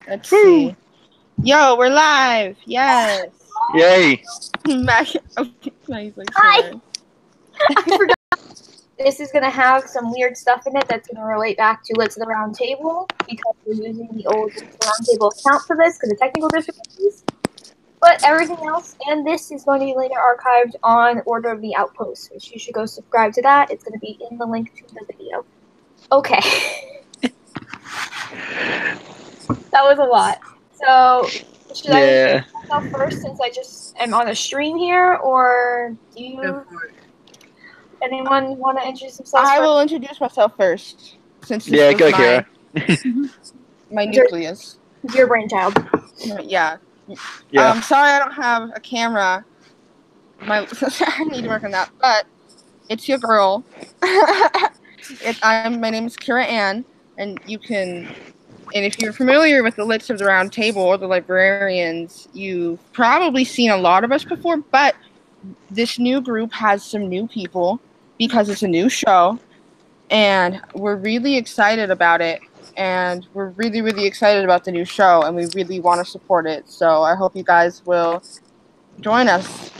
Let's see. Yo, we're live. Yes. Yay. Maggie. Okay. Maggie's like, Hi. I forgot. This is going to have some weird stuff in it that's going to relate back to Let's the Round Table, because we're using the old Let's the Round Table account for this because of technical difficulties. But everything else and this is going to be later archived on Order of the Outpost, which you should go subscribe to that. It's going to be in the link to the video. Okay. That was a lot. So, should I introduce myself first since I just am on a stream here, or do you... Anyone want to introduce themselves? I will introduce myself first, since this was go, Kira. my nucleus. Your brainchild. Yeah. Sorry I don't have a camera. I need to work on that. But it's your girl. My name is Kira Ann, and you can. And if you're familiar with the Lights of the Round Table or the Librarians, you've probably seen a lot of us before. But this new group has some new people because it's a new show, and we're really excited about it. And we're really, really excited about the new show, and we really want to support it. So I hope you guys will join us.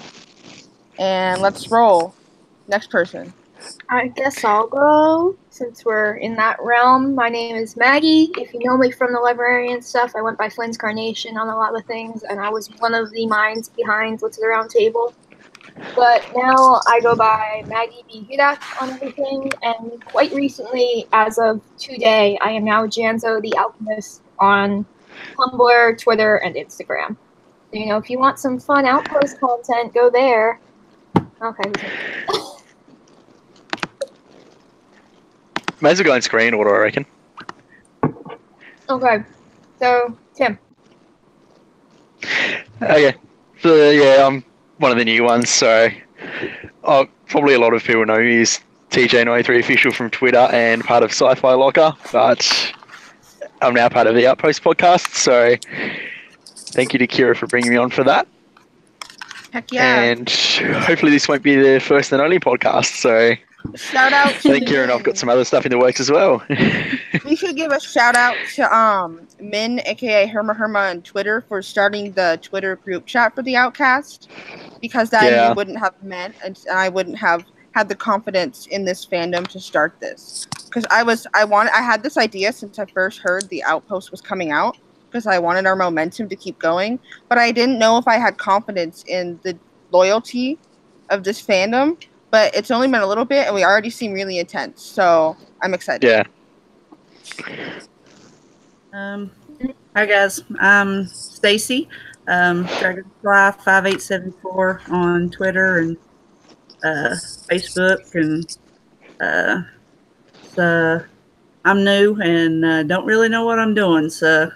And let's roll. Next person. I guess I'll go, since we're in that realm. My name is Maggie. If you know me from the Librarian stuff, I went by Flynn's Carnation on a lot of things, and I was one of the minds behind What's the Round Table. But now I go by Maggie B. Hudak on everything, and quite recently, as of today, I am now Janzo the Alchemist on Tumblr, Twitter, and Instagram. So, if you want some fun Outpost content, go there. Okay. Might as well go in screen order, I reckon. Okay. So, Tim. Okay. So, I'm one of the new ones, so probably a lot of people know me as TJ93 Official from Twitter and part of Sci-Fi Locker, but I'm now part of the Outpost podcast, so thank you to Kira for bringing me on for that. Heck yeah. And hopefully this won't be the first and only podcast, so shout out to thank you, and I've got some other stuff in the works as well. We should give a shout out to Min, aka Herma on Twitter, for starting the Twitter group chat for the Outcast, because then we wouldn't have met, and I wouldn't have had the confidence in this fandom to start this. Because I had this idea since I first heard the Outpost was coming out, because I wanted our momentum to keep going, but I didn't know if I had confidence in the loyalty of this fandom. But it's only been a little bit, and we already seem really intense, so I'm excited. Yeah. Hi guys, I'm Stacy, Dragonfly5874 on Twitter and Facebook, and so I'm new and don't really know what I'm doing, so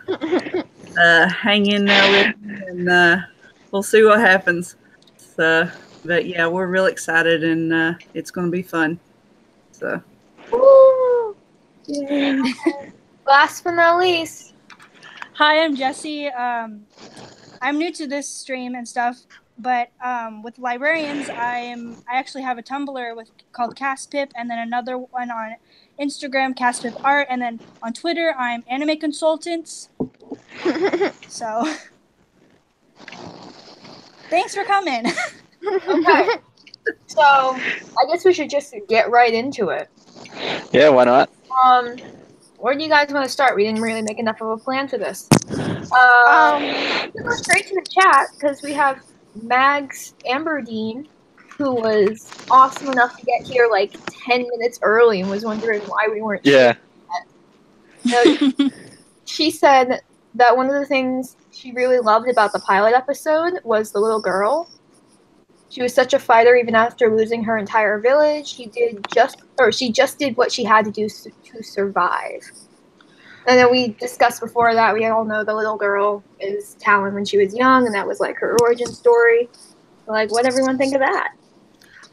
hang in there with me and we'll see what happens. So, but yeah, we're real excited and it's going to be fun. So. Woo! Last but not least. Hi, I'm Jessie. I'm new to this stream and stuff, but with Librarians, I actually have a Tumblr called CastPip, and then another one on Instagram, CastPip Art, and then on Twitter, I'm Anime Consultants. So, thanks for coming. Okay. So, I guess we should just get right into it. Yeah, why not? Where do you guys want to start? We didn't really make enough of a plan for this. We can go straight to the chat, because we have Mags Amberdeen, who was awesome enough to get here like 10 minutes early and was wondering why we weren't yet. So, she said that one of the things she really loved about the pilot episode was the little girl. She was such a fighter even after losing her entire village. She just did what she had to do to survive. And then we discussed before that, we all know the little girl is Talon when she was young, and that was like her origin story. So, like, what everyone think of that?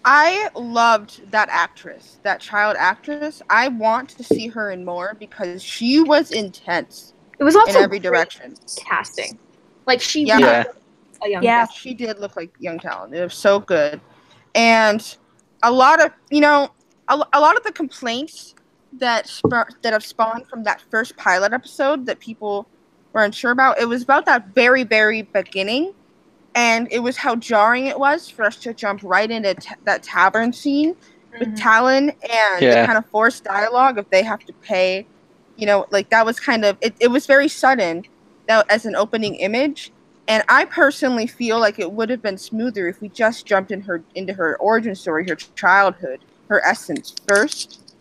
I loved that actress, that child actress. I want to see her in more because she was intense. It was also in every direction. Casting. Like, she a young Talent. She did look like young Talon. It was so good. And a lot of, a lot of the complaints that have spawned from that first pilot episode that people were unsure about. It was about that very, very beginning, and it was how jarring it was for us to jump right into that tavern scene with Talon and the kind of forced dialogue if they have to pay, like that was kind of it was very sudden now as an opening image. And I personally feel like it would have been smoother if we just jumped into her origin story, her childhood, her essence first,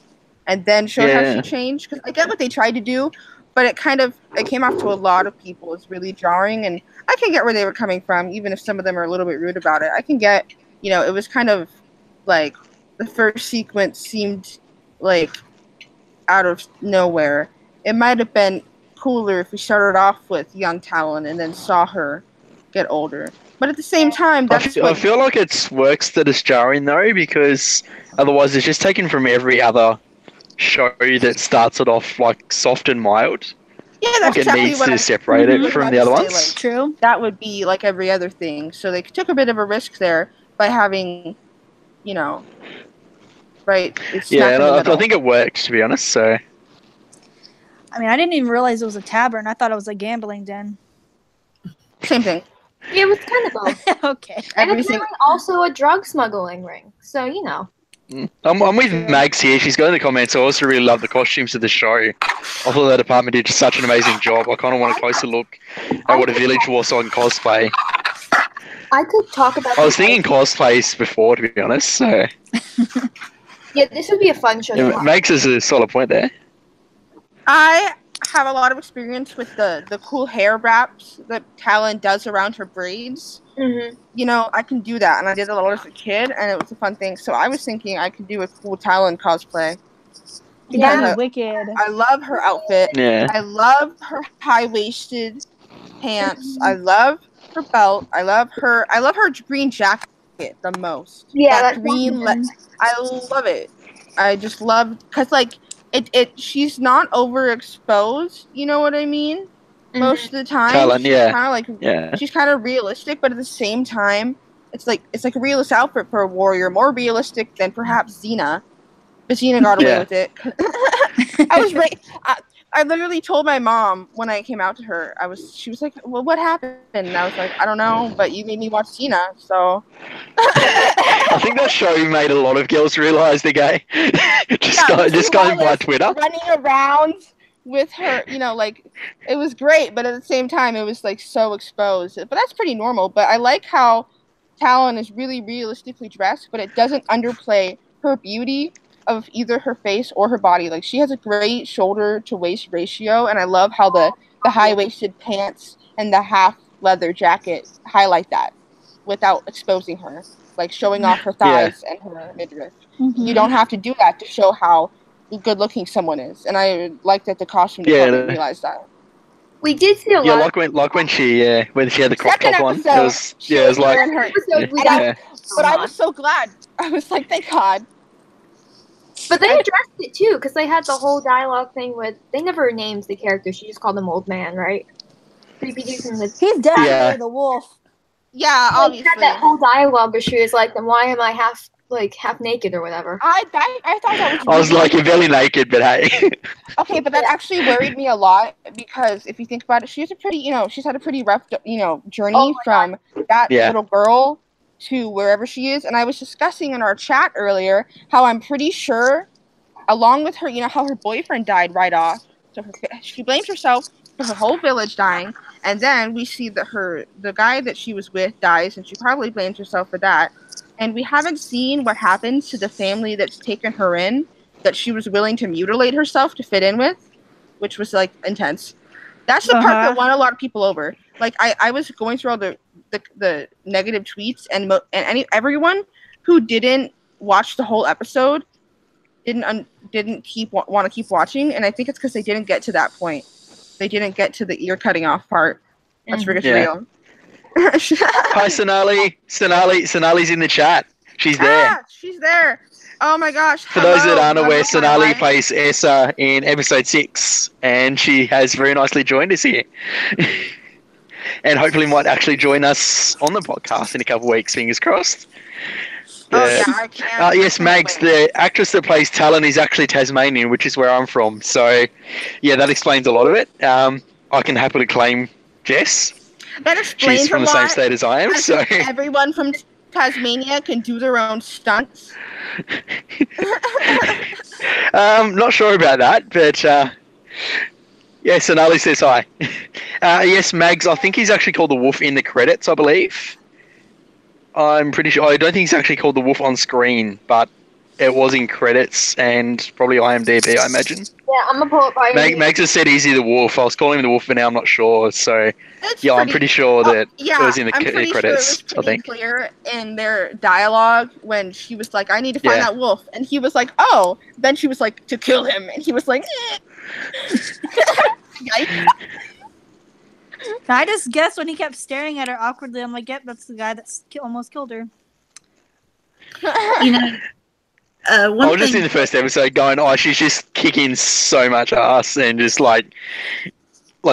and then showed how she changed. Because I get what they tried to do, but it came off to a lot of people as really jarring. And I can get where they were coming from, even if some of them are a little bit rude about it. I can get, it was kind of like the first sequence seemed like out of nowhere. It might have been cooler if we started off with young Talon and then saw her get older. But at the same time, I feel like it works that it's jarring though, because otherwise it's just taken from every other show that starts it off like soft and mild. Yeah, that's exactly it needs to separate it from the other ones. Like, true. That would be like every other thing. So they took a bit of a risk there by having, right. Yeah, I think it works, to be honest. So. I mean, I didn't even realize it was a tavern. I thought it was a gambling den. Same thing. Yeah, it was kind of both. Okay. And it's also a drug smuggling ring. So, I'm with Mags here. She's got in the comments. I also really love the costumes of the show. I thought that department did such an amazing job. I kind of want a closer look at what a village was on cosplay. I could talk about... I was thinking cosplays before, to be honest. So. Yeah, this would be a fun show to watch. Mags is a solid point there. I have a lot of experience with the cool hair wraps that Talon does around her braids. I can do that, and I did a lot as a kid, and it was a fun thing. So I was thinking I could do a cool Talon cosplay. Yeah, wicked. I love her outfit. Yeah. I love her high-waisted pants. I love her belt. I love her green jacket the most. Yeah, that green. I love it. I just love because she's not overexposed, you know what I mean? Most of the time. Talon, she's kind of realistic, but at the same time, it's like a realist outfit for a warrior, more realistic than perhaps Xena. But Xena got away with it. I literally told my mom when I came out to her, she was like, well, what happened? And I was like, I don't know, but you made me watch Xena, so. I think that show made a lot of girls realize they're gay. just going by Twitter. Running around with her, it was great, but at the same time, it was so exposed. But that's pretty normal. But I like how Talon is really realistically dressed, but it doesn't underplay her beauty of either her face or her body. Like, she has a great shoulder to waist ratio, and I love how the high-waisted pants and the half leather jacket highlight that without exposing her, like showing off her thighs and her midriff. You don't have to do that to show how good looking someone is, and I like that the costume department realized that. We did see a lot. Like when she had the crop top on. It was like. But I was so glad. I was like, thank God. But they addressed it too, because they had the whole dialogue thing with. They never named the character. She just called him Old Man, right? Creepy dude from the. He's definitely the wolf. Yeah, obviously. She had that whole dialogue where she was like, "Then why am I half naked or whatever?" I thought that was. I was like, "You're barely naked, but hey." Okay, but that actually worried me a lot because if you think about it, she's a pretty, she's had a pretty rough, journey from that little girl to wherever she is. And I was discussing in our chat earlier how I'm pretty sure, along with her, how her boyfriend died right off. So she blames herself for her whole village dying. And then we see that the guy that she was with dies, and she probably blames herself for that. And we haven't seen what happens to the family that's taken her in, that she was willing to mutilate herself to fit in with, which was intense. That's the part that won a lot of people over. Like I was going through all the negative tweets, and everyone who didn't watch the whole episode didn't want to keep watching, and I think it's because they didn't get to that point. They didn't get to the ear cutting off part. That's real. Hi, Sonali. Sonali's in the chat. She's there. She's there. Oh my gosh. For those that aren't aware, Sonali plays Essa in episode 6, and she has very nicely joined us here. And hopefully might actually join us on the podcast in a couple of weeks, fingers crossed. I can't. Yes, Mags, the actress that plays Talon is actually Tasmanian, which is where I'm from. So, yeah, that explains a lot of it. I can happily claim Jess. That explains She's from the same state as I am, so everyone from Tasmania can do their own stunts. Not sure about that, but yes, Sonali says hi. Yes, Mags, I think he's actually called the Wolf in the credits, I believe. I'm pretty sure. I don't think he's actually called the Wolf on screen, but it was in credits and probably IMDb, I imagine. Yeah, I'm gonna pull it by Mags has said Easy the Wolf. I was calling him the Wolf, but now I'm not sure. So, I'm pretty sure that it was in the credits. Sure it was pretty clear in their dialogue when she was like, "I need to find that wolf," and he was like, "Oh." Then she was like, "To kill him," and he was like, I just guessed when he kept staring at her awkwardly. I'm like, "Yep, that's the guy that almost killed her." You know. I was just in the first episode going, "Oh, she's just kicking so much ass and just like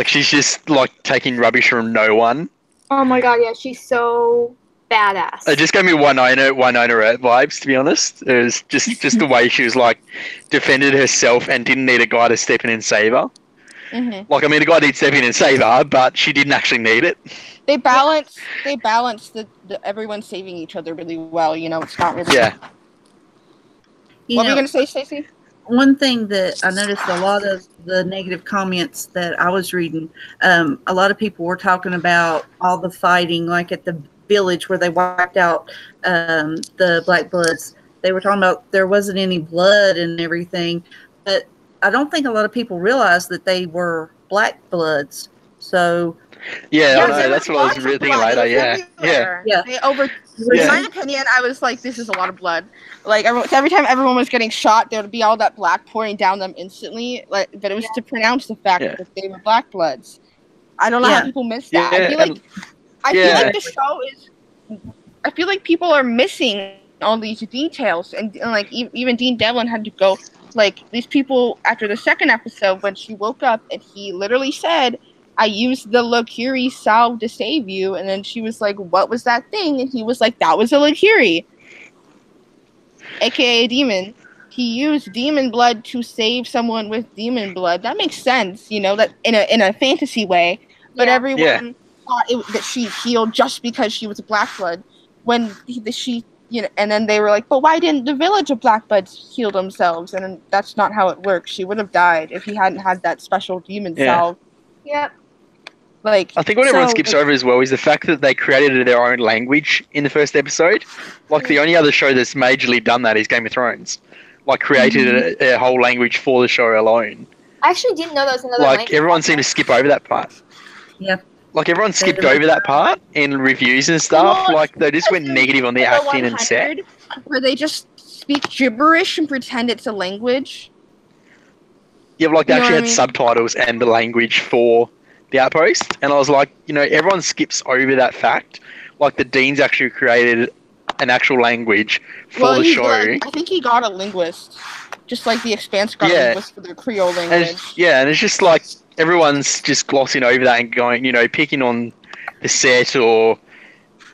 she's just like taking rubbish from no one." Oh my god, yeah, she's so badass. It just gave me Winona vibes, to be honest. It was just the way she was like defended herself and didn't need a guy to step in and save her. Mm-hmm. Like, I mean, a guy did step in and save her, but she didn't actually need it. They balance the everyone saving each other really well. You know, it's not really. Yeah. What were you going to say, Stacey? One thing that I noticed a lot of the negative comments that I was reading, a lot of people were talking about all the fighting, like at the village where they wiped out the Black Bloods. They were talking about there wasn't any blood and everything, but I don't think a lot of people realized that they were Black Bloods. So yeah, I know. That's what I was really thinking later. Yeah. In my opinion, I was like, this is a lot of blood. Like every time everyone was getting shot, there would be all that black pouring down them instantly. Like, but it was to pronounce the fact that they were Black Bloods. I don't know how people miss that. I feel like the show is. I feel like people are missing all these details, and like even Dean Devlin had to go. Like these people after the second episode when she woke up and he literally said, "I used the Lokiri salve to save you," and then she was like, "What was that thing?" And he was like, "That was a Lokiri, aka a demon. He used demon blood to save someone with demon blood." That makes sense, you know, that in a fantasy way. But everyone thought that she healed just because she was a Black Blood. When she, you know, and then they were like, "But why didn't the village of Black Bloods heal themselves?" And that's not how it works. She would have died if he hadn't had that special demon salve. Yep. Like, I think what everyone skips over as well is the fact that they created their own language in the first episode. Like, the only other show that's majorly done that is Game of Thrones. Like, created a whole language for the show alone. I actually didn't know that was another language. Like, everyone seemed to skip over that part. Yeah. Like, everyone skipped over that part in reviews and stuff. Like, they just went negative on the acting and set. Where they just speak gibberish and pretend it's a language. Yeah, but, like, they actually had subtitles and the language for the Outpost, and I was like, you know, everyone skips over that fact. Like, the Dean's actually created an actual language for the show. I think he got a linguist, just like the Expanse got a linguist for their Creole language. And it's just like everyone's just glossing over that and going, you know, picking on the set or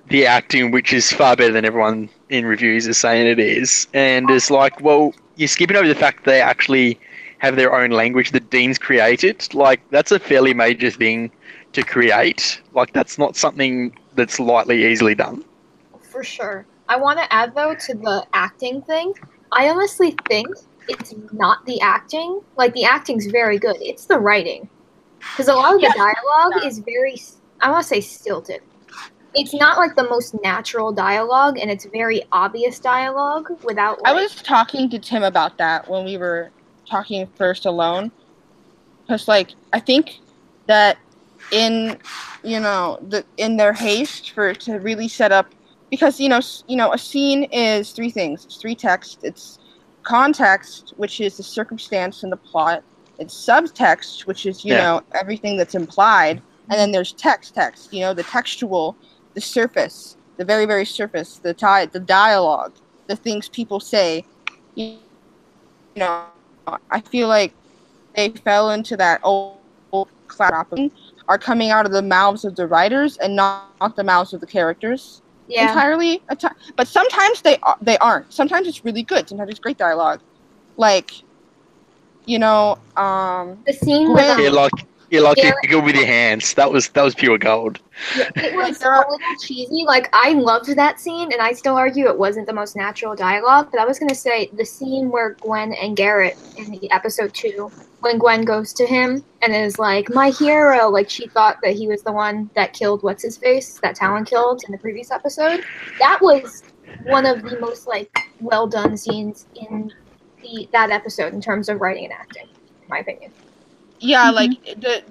the acting, which is far better than everyone in reviews is saying it is. And it's like, well, you're skipping over the fact that they actually have their own language that Dean's created. Like, that's a fairly major thing to create. Like, that's not something that's lightly easily done. For sure. I want to add, though, to the acting thing. I honestly think it's not the acting. Like, the acting's very good. It's the writing. Because a lot of the dialogue is very, I want to say stilted. It's not, like, the most natural dialogue, and it's very obvious dialogue without, like... I was talking to Tim about that when we were talking first alone, because like I think that in their haste to really set up, because you know a scene is three things. It's three texts. It's context, which is the circumstance and the plot. It's subtext, which is you know everything that's implied, and then there's text, you know, the textual, the surface, the very, very surface, the dialogue, the things people say. You know, I feel like they fell into that old cloud are coming out of the mouths of the writers and not the mouths of the characters entirely. But sometimes they aren't. Sometimes it's really good. Sometimes it's great dialogue. Like, you know, the scene Yeah, like you go with your hands. That was pure gold. Yeah, it was a little cheesy. Like, I loved that scene, and I still argue it wasn't the most natural dialogue. But I was gonna say the scene where Gwen and Garrett in the episode 2, when Gwen goes to him and is like, "My hero," like she thought that he was the one that killed what's his face, that Talon killed in the previous episode. That was one of the most like well done scenes in that episode in terms of writing and acting, in my opinion. Yeah, like the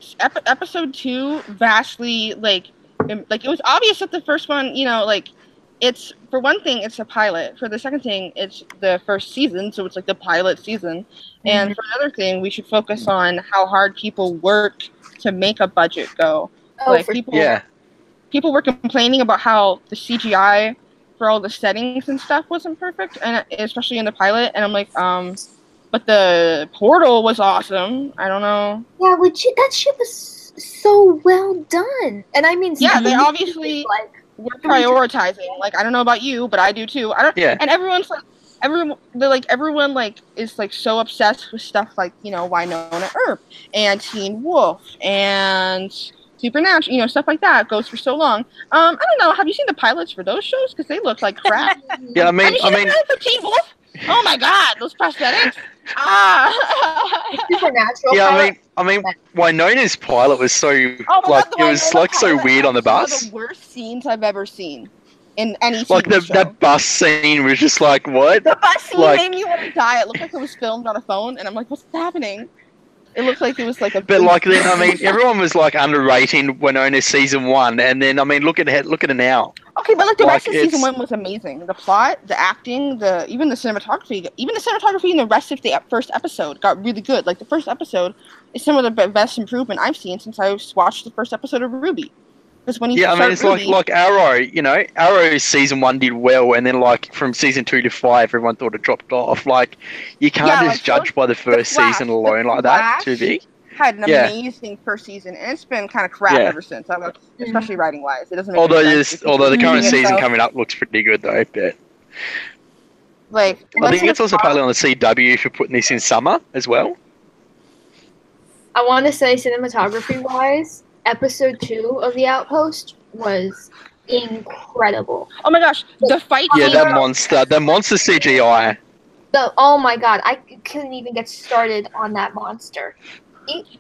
episode 2 vastly like it was obvious that the first one, you know, like it's for one thing it's a pilot. For the second thing, it's the first season, so it's like the pilot season. And for another thing, we should focus on how hard people work to make a budget go. Oh, like for people were complaining about how the CGI for all the settings and stuff wasn't perfect, and especially in the pilot. And I'm like, but the portal was awesome. I don't know. Yeah, legit, that shit was so well done. And I mean, yeah, they obviously were prioritizing. Like, I don't know about you, but I do too. I don't. Yeah. And everyone's like, everyone like is like so obsessed with stuff like, you know, Winona Earp and Teen Wolf and Supernatural, you know, stuff like that goes for so long. I don't know. Have you seen the pilots for those shows? Because they look like crap. Yeah, I mean, the pilot for Teen Wolf? Oh my god, those prosthetics. Supernatural. Yeah, I mean, Winona's pilot was so it was like so weird on the bus. One of the worst scenes I've ever seen in any like TV show. That bus scene was just like, what? The bus scene made me want to die. It looked like it was filmed on a phone, and I'm like, what's happening? It looked like it was like a. But like then, I mean, everyone was like underrating Winona season 1, and then I mean, look at it now. Okay, but like the rest of season 1 was amazing. The plot, the acting, even the cinematography, in the rest of the first episode got really good. Like the first episode is some of the best improvement I've seen since I watched the first episode of Ruby. Because when you I mean, it's Ruby, like Arrow. You know, Arrow season 1 did well, and then like from season 2 to 5, everyone thought it dropped off. Like you can't just judge by the first season alone like that. Too big. Had an amazing first season, and it's been kind of crap ever since. Especially writing wise, it doesn't. Make although the current season coming up looks pretty good though. But like, I think it's also partly on the CW for putting this in summer as well. I want to say cinematography wise, episode 2 of The Outpost was incredible. Oh my gosh, the fight! Yeah, that monster CGI. Oh my god, I couldn't even get started on that monster.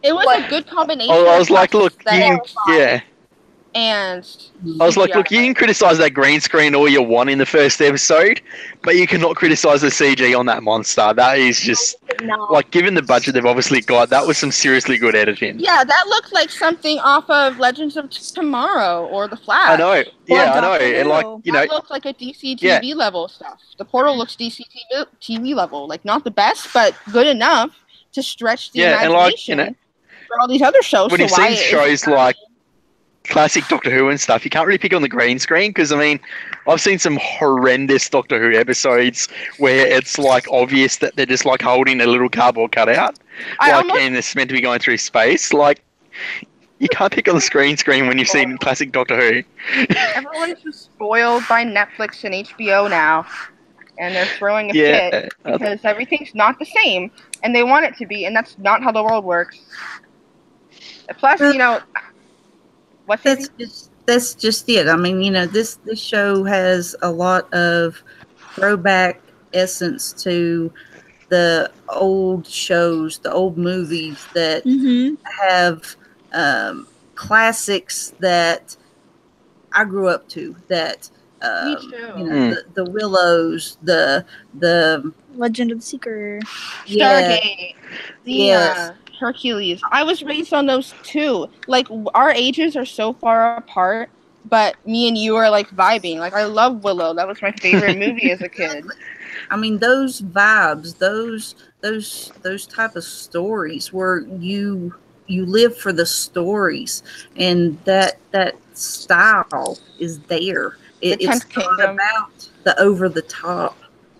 It was a good combination. Oh, I was like, look, and I was like, look, you can criticize that green screen all you want in the first episode, but you cannot criticize the CG on that monster. That is just like, given the budget they've obviously got, that was some seriously good editing. Yeah, that looked like something off of Legends of Tomorrow or The Flash. I know. Yeah, I know. And like, you know, that looked like a DC TV level stuff. The Portal looks DC TV level, like not the best, but good enough to stretch the imagination. And like, you know, for all these other shows. When you've seen shows like classic Doctor Who and stuff, you can't really pick on the green screen because, I mean, I've seen some horrendous Doctor Who episodes where it's like obvious that they're just like holding a little cardboard cutout, and it's meant to be going through space. Like, you can't pick on the screen when you've seen classic Doctor Who. Everyone's just spoiled by Netflix and HBO now, and they're throwing a fit because everything's not the same, and they want it to be, and that's not how the world works. Plus, you know. That's just it. I mean, you know, this show has a lot of throwback essence to the old shows, the old movies that have classics that I grew up to. That me too. You know, the Willows, the Legend of the Seeker, Stargate, Hercules. I was raised on those too. Like, our ages are so far apart, but me and you are like vibing. Like, I love Willow. That was my favorite movie as a kid. I mean, those vibes, those type of stories where you live for the stories, and that style is there. It's not about the over the top,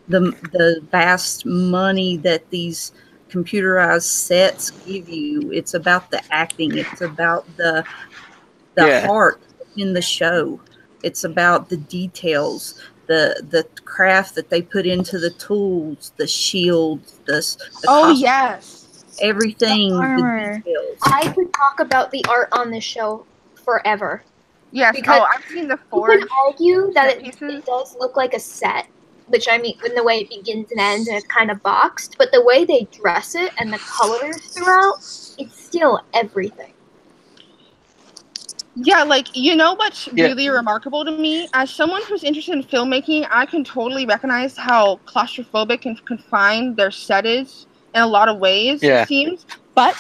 the vast money that these computerized sets give you. It's about the acting. It's about the heart in the show. It's about the details, the craft that they put into the tools, the shields, the costumes. Yes. everything, the armor. details. I could talk about the art on this show forever. Yes. Because I've seen the You forge. can argue that set it pieces. does look like a set, which I mean, in the way it begins and ends, and it's kind of boxed. But the way they dress it and the colors throughout, it's still everything. Yeah, like, you know what's really remarkable to me? As someone who's interested in filmmaking, I can totally recognize how claustrophobic and confined their set is in a lot of ways, it seems. But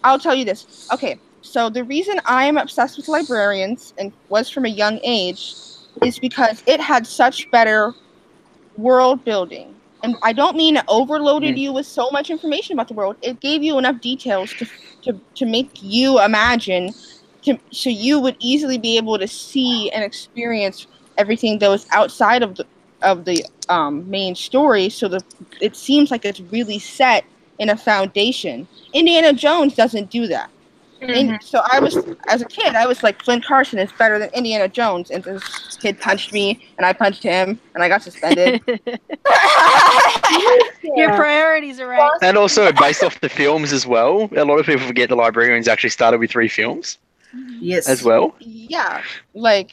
I'll tell you this. Okay, so the reason I am obsessed with librarians, and was from a young age, is because it had such better world building. And I don't mean it overloaded you with so much information about the world. It gave you enough details to make you imagine, so you would easily be able to see and experience everything that was outside of the main story. So it seems like it's really set in a foundation. Indiana Jones doesn't do that. So as a kid, I was like, Flint Carson is better than Indiana Jones, and this kid punched me, and I punched him, and I got suspended. Your priorities are right. And also, based off the films as well, a lot of people forget the librarians actually started with 3 films. Yes. As well. Yeah, like,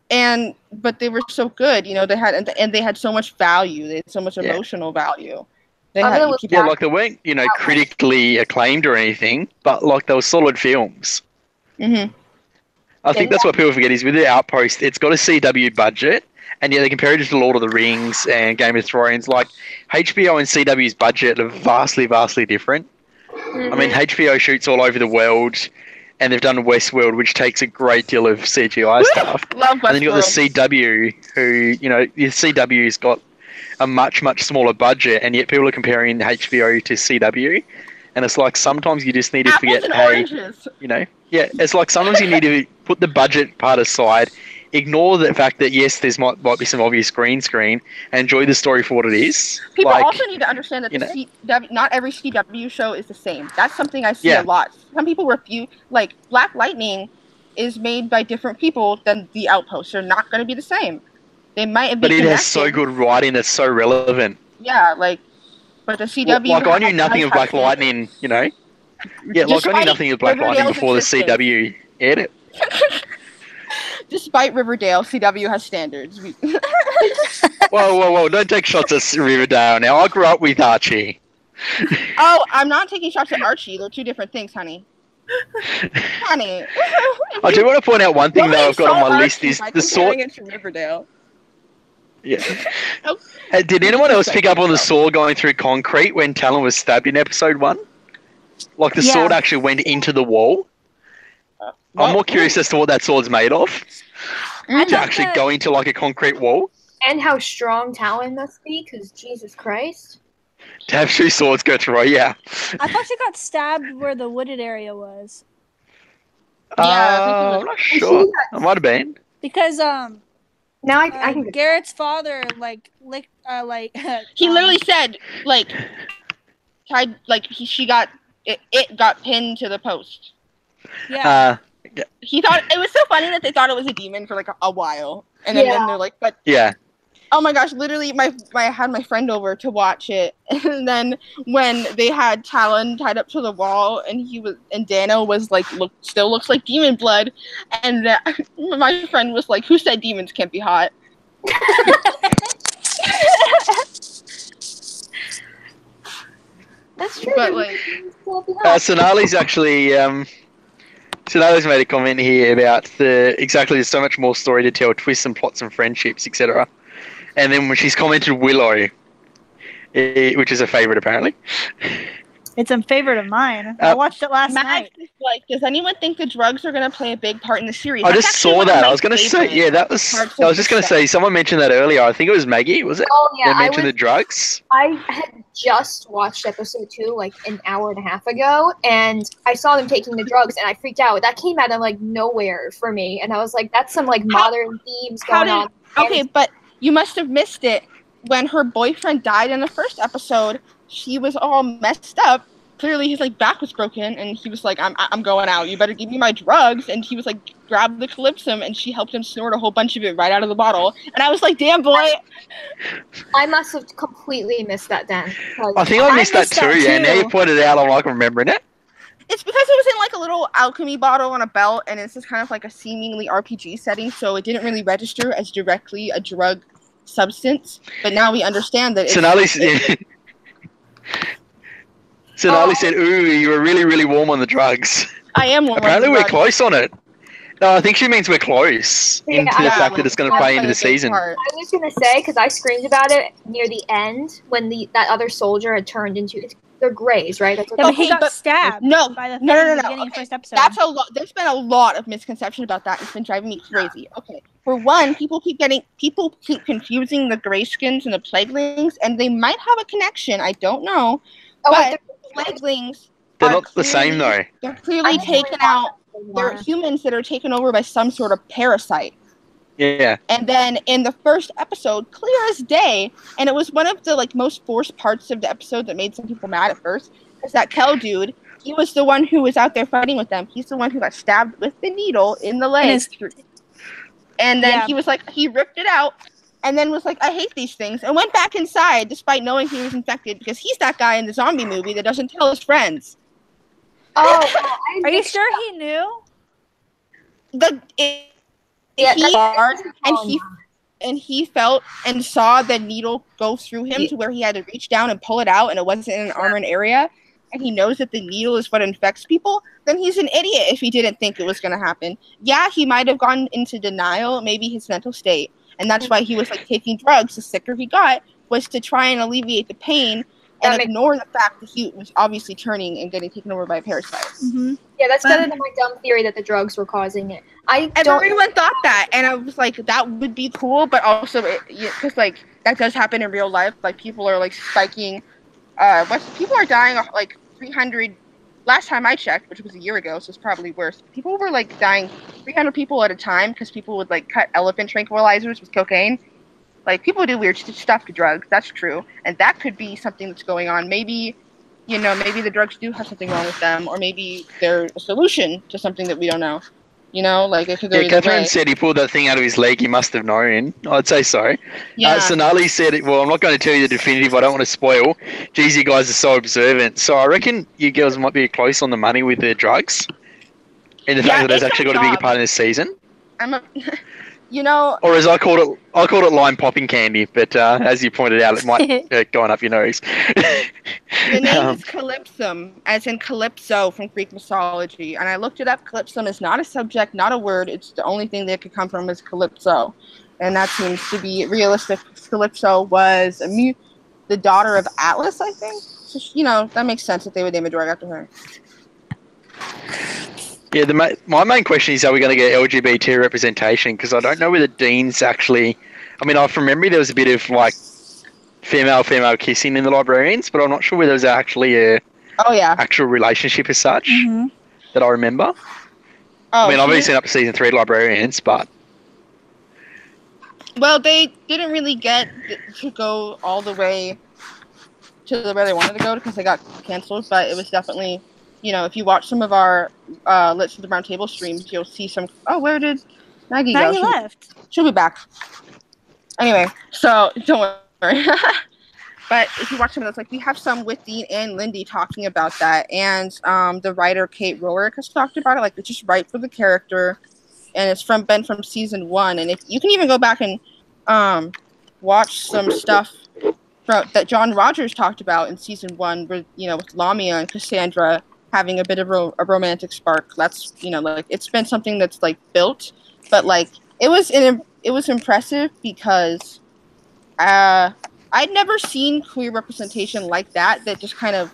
but they were so good, they had so much value. They had so much emotional value. Like they weren't, critically acclaimed or anything, but like they were solid films. I think that's what people forget is with the Outpost, it's got a CW budget, and yet they compare it to Lord of the Rings and Game of Thrones. Like HBO and CW's budget are vastly, vastly different. I mean, HBO shoots all over the world, and they've done Westworld, which takes a great deal of CGI stuff. Love Westworld. And then you got the CW, who, the CW's got a much, much smaller budget, and yet people are comparing HBO to CW. And it's like sometimes you just need to forget, oranges. It's like sometimes you need to put the budget part aside, ignore the fact that, yes, there's might be some obvious green screen, and enjoy the story for what it is. People also need to understand that not every CW show is the same. That's something I see a lot. Some people refuse, like, Black Lightning is made by different people than The Outpost. They're not going to be the same. They might be connected. Has so good writing that's so relevant. Yeah, like, but the CW... Like, I knew nothing of Black Lightning, Yeah, like, I knew nothing of Black Lightning before the CW aired it. Despite Riverdale, CW has standards. Whoa, don't take shots at Riverdale now. I grew up with Archie. Oh, I'm not taking shots at Archie. They're two different things, honey. Honey. I do want to point out one thing that I've got on my list is the sword... Riverdale. Yeah. Did anyone else pick up on the sword going through concrete when Talon was stabbed in episode 1? Like the sword actually went into the wall. I'm more curious as to what that sword's made of. To actually go into like a concrete wall. And how strong Talon must be, because Jesus Christ. To have 2 swords go through, yeah. I thought she got stabbed where the wooded area was. Yeah, I'm not sure. It might have been. Because now I can Garrett's father he literally said she got it got pinned to the post. Yeah. He thought it was so funny that they thought it was a demon for like a while, and then they're like, but oh my gosh, literally I had my friend over to watch it, and then when they had Talon tied up to the wall, and Dano was like, still looks like demon blood, and my friend was like, who said demons can't be hot? That's true. But like, Sonali's actually Sonali's made a comment here about there's so much more story to tell, twists and plots and friendships, etc. And then when she's commented Willow, which is a favourite apparently. It's a favourite of mine. I watched it last night. Like, does anyone think the drugs are going to play a big part in the series? I just saw that. I was going to say, I was just going to say, someone mentioned that earlier. I think it was Maggie, was it? Oh, yeah. They mentioned the drugs. I had just watched episode 2 like an hour and a half ago, and I saw them taking the drugs, and I freaked out. That came out of like nowhere for me, and I was like, that's some like modern themes going on. Okay, but you must have missed it. When her boyfriend died in the first episode, she was all messed up, clearly his like back was broken, and he was like, I'm going out. You better give me my drugs. And he was like, grabbed the calypsum, and she helped him snort a whole bunch of it right out of the bottle. And I was like, damn boy. I must have completely missed that then. I think I missed that too. Yeah, now you pointed it out, I'm like remembering it. It's because it was in like a little alchemy bottle on a belt, and it's just kind of like a seemingly RPG setting, so it didn't really register as directly a drug substance. But now we understand that. Sonali said, "Ooh, you were really, really warm on the drugs." I am warm. Apparently, we're close on it. No, I think she means we're close into the fact that it's going to play into the season. I was going to say, because I screamed about it near the end when that other soldier had turned into. They're Greys, right? That's but he got stabbed. No. By the beginning of the first episode. That's a lot. There's been a lot of misconception about that. It's been driving me crazy. Okay, for one, people keep confusing the Greyskins and the Plaguelings, and they might have a connection. I don't know, but the Plaguelings. They're not the same though. They're clearly taken out. They're humans that are taken over by some sort of parasite. Yeah. And then in the first episode, clear as day, and it was one of the like most forced parts of the episode that made some people mad at first, is that Kel dude, he was the one who was out there fighting with them. He's the one who got stabbed with the needle in the leg. And then he was like, he ripped it out, and then was like, I hate these things, and went back inside despite knowing he was infected, because he's that guy in the zombie movie that doesn't tell his friends. Oh, are you sure he knew? He felt and saw the needle go through him to where he had to reach down and pull it out, and it wasn't in an armored area, and he knows that the needle is what infects people. Then he's an idiot if he didn't think it was going to happen. Yeah, he might have gone into denial, maybe his mental state, and that's why he was like taking drugs. The sicker he got was to try and alleviate the pain and ignore the fact that he was obviously turning and getting taken over by a parasite. Mm-hmm. Yeah, that's better than my dumb theory that the drugs were causing it. Everyone thought that, and I was like, that would be cool, but also, because like that does happen in real life. Like people are like spiking. People are dying like 300. Last time I checked, which was a year ago, so it's probably worse. People were like dying 300 people at a time because people would like cut elephant tranquilizers with cocaine. Like, people do weird stuff to drugs. That's true. And that could be something that's going on. Maybe, maybe the drugs do have something wrong with them. Or maybe they're a solution to something that we don't know. Like, it could go either Catherine way. said he pulled that thing out of his leg. He must have known. I'd say so. Yeah. Sonali said, well, I'm not going to tell you the definitive. I don't want to spoil. Geez, you guys are so observant. So I reckon you girls might be close on the money with the drugs. And the fact that it's actually got a bigger part in this season. Or as I called it lime popping candy, but as you pointed out, it might go up your nose. The name is Calypsum, as in Calypso from Greek mythology. And I looked it up. Calypsum is not a subject, not a word. It's the only thing that could come from is Calypso. And that seems to be realistic. Calypso was the daughter of Atlas, I think. So, that makes sense that they would name a drug after her. Yeah, my main question is, are we going to get LGBT representation? Because I don't know whether Dean's actually... I mean, from memory, there was a bit of, like, female-female kissing in the Librarians, but I'm not sure whether there's actually a actual relationship as such that I remember. I mean, I've only seen up to season 3 Librarians, but... Well, they didn't really get to go all the way to where they wanted to go because they got canceled, but it was definitely... if you watch some of our Let's the Round Table streams, you'll see some... Oh, where did Maggie go? Maggie left. She'll be back. Anyway, so don't worry. But if you watch some of those, like, we have some with Dean and Lindy talking about that. And the writer, Kate Rorick, has talked about it. Like, it's just right for the character. And it's from season 1. And if you can even go back and watch some stuff that John Rogers talked about in season 1 with, with Lamia and Cassandra having a bit of a romantic spark. That's, like, it's been something that's, like, built, but, like, it was impressive because I'd never seen queer representation like that just kind of,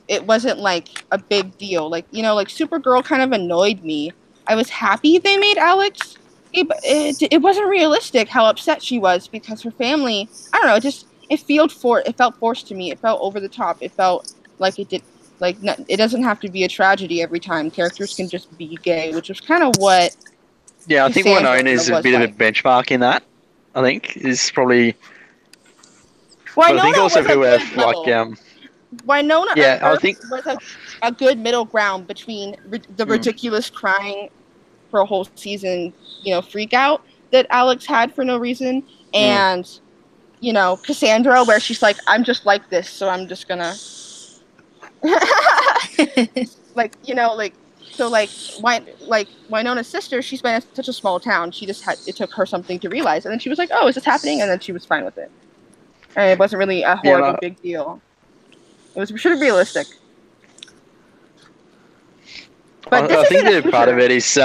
it wasn't, like, a big deal. Like, like, Supergirl kind of annoyed me. I was happy they made Alex, but it wasn't realistic how upset she was because her family, I don't know, it felt forced to me. It felt over the top. It felt like it did. Like, it doesn't have to be a tragedy every time. Characters can just be gay, which is kind of what... Yeah, I think Winona is a bit of a benchmark in that, I think, is probably... Well, I think also who have, like... Winona Yeah, I Earp think was a good middle ground between the ridiculous crying for a whole season, freak out that Alex had for no reason, and Cassandra, where she's like, I'm just like this, so I'm just gonna Winona's sister, she's been in such a small town, it took her something to realize, and then she was like, oh, is this happening? And then she was fine with it, and it wasn't really a horrible big deal. It was sort of realistic. But I think that part of it is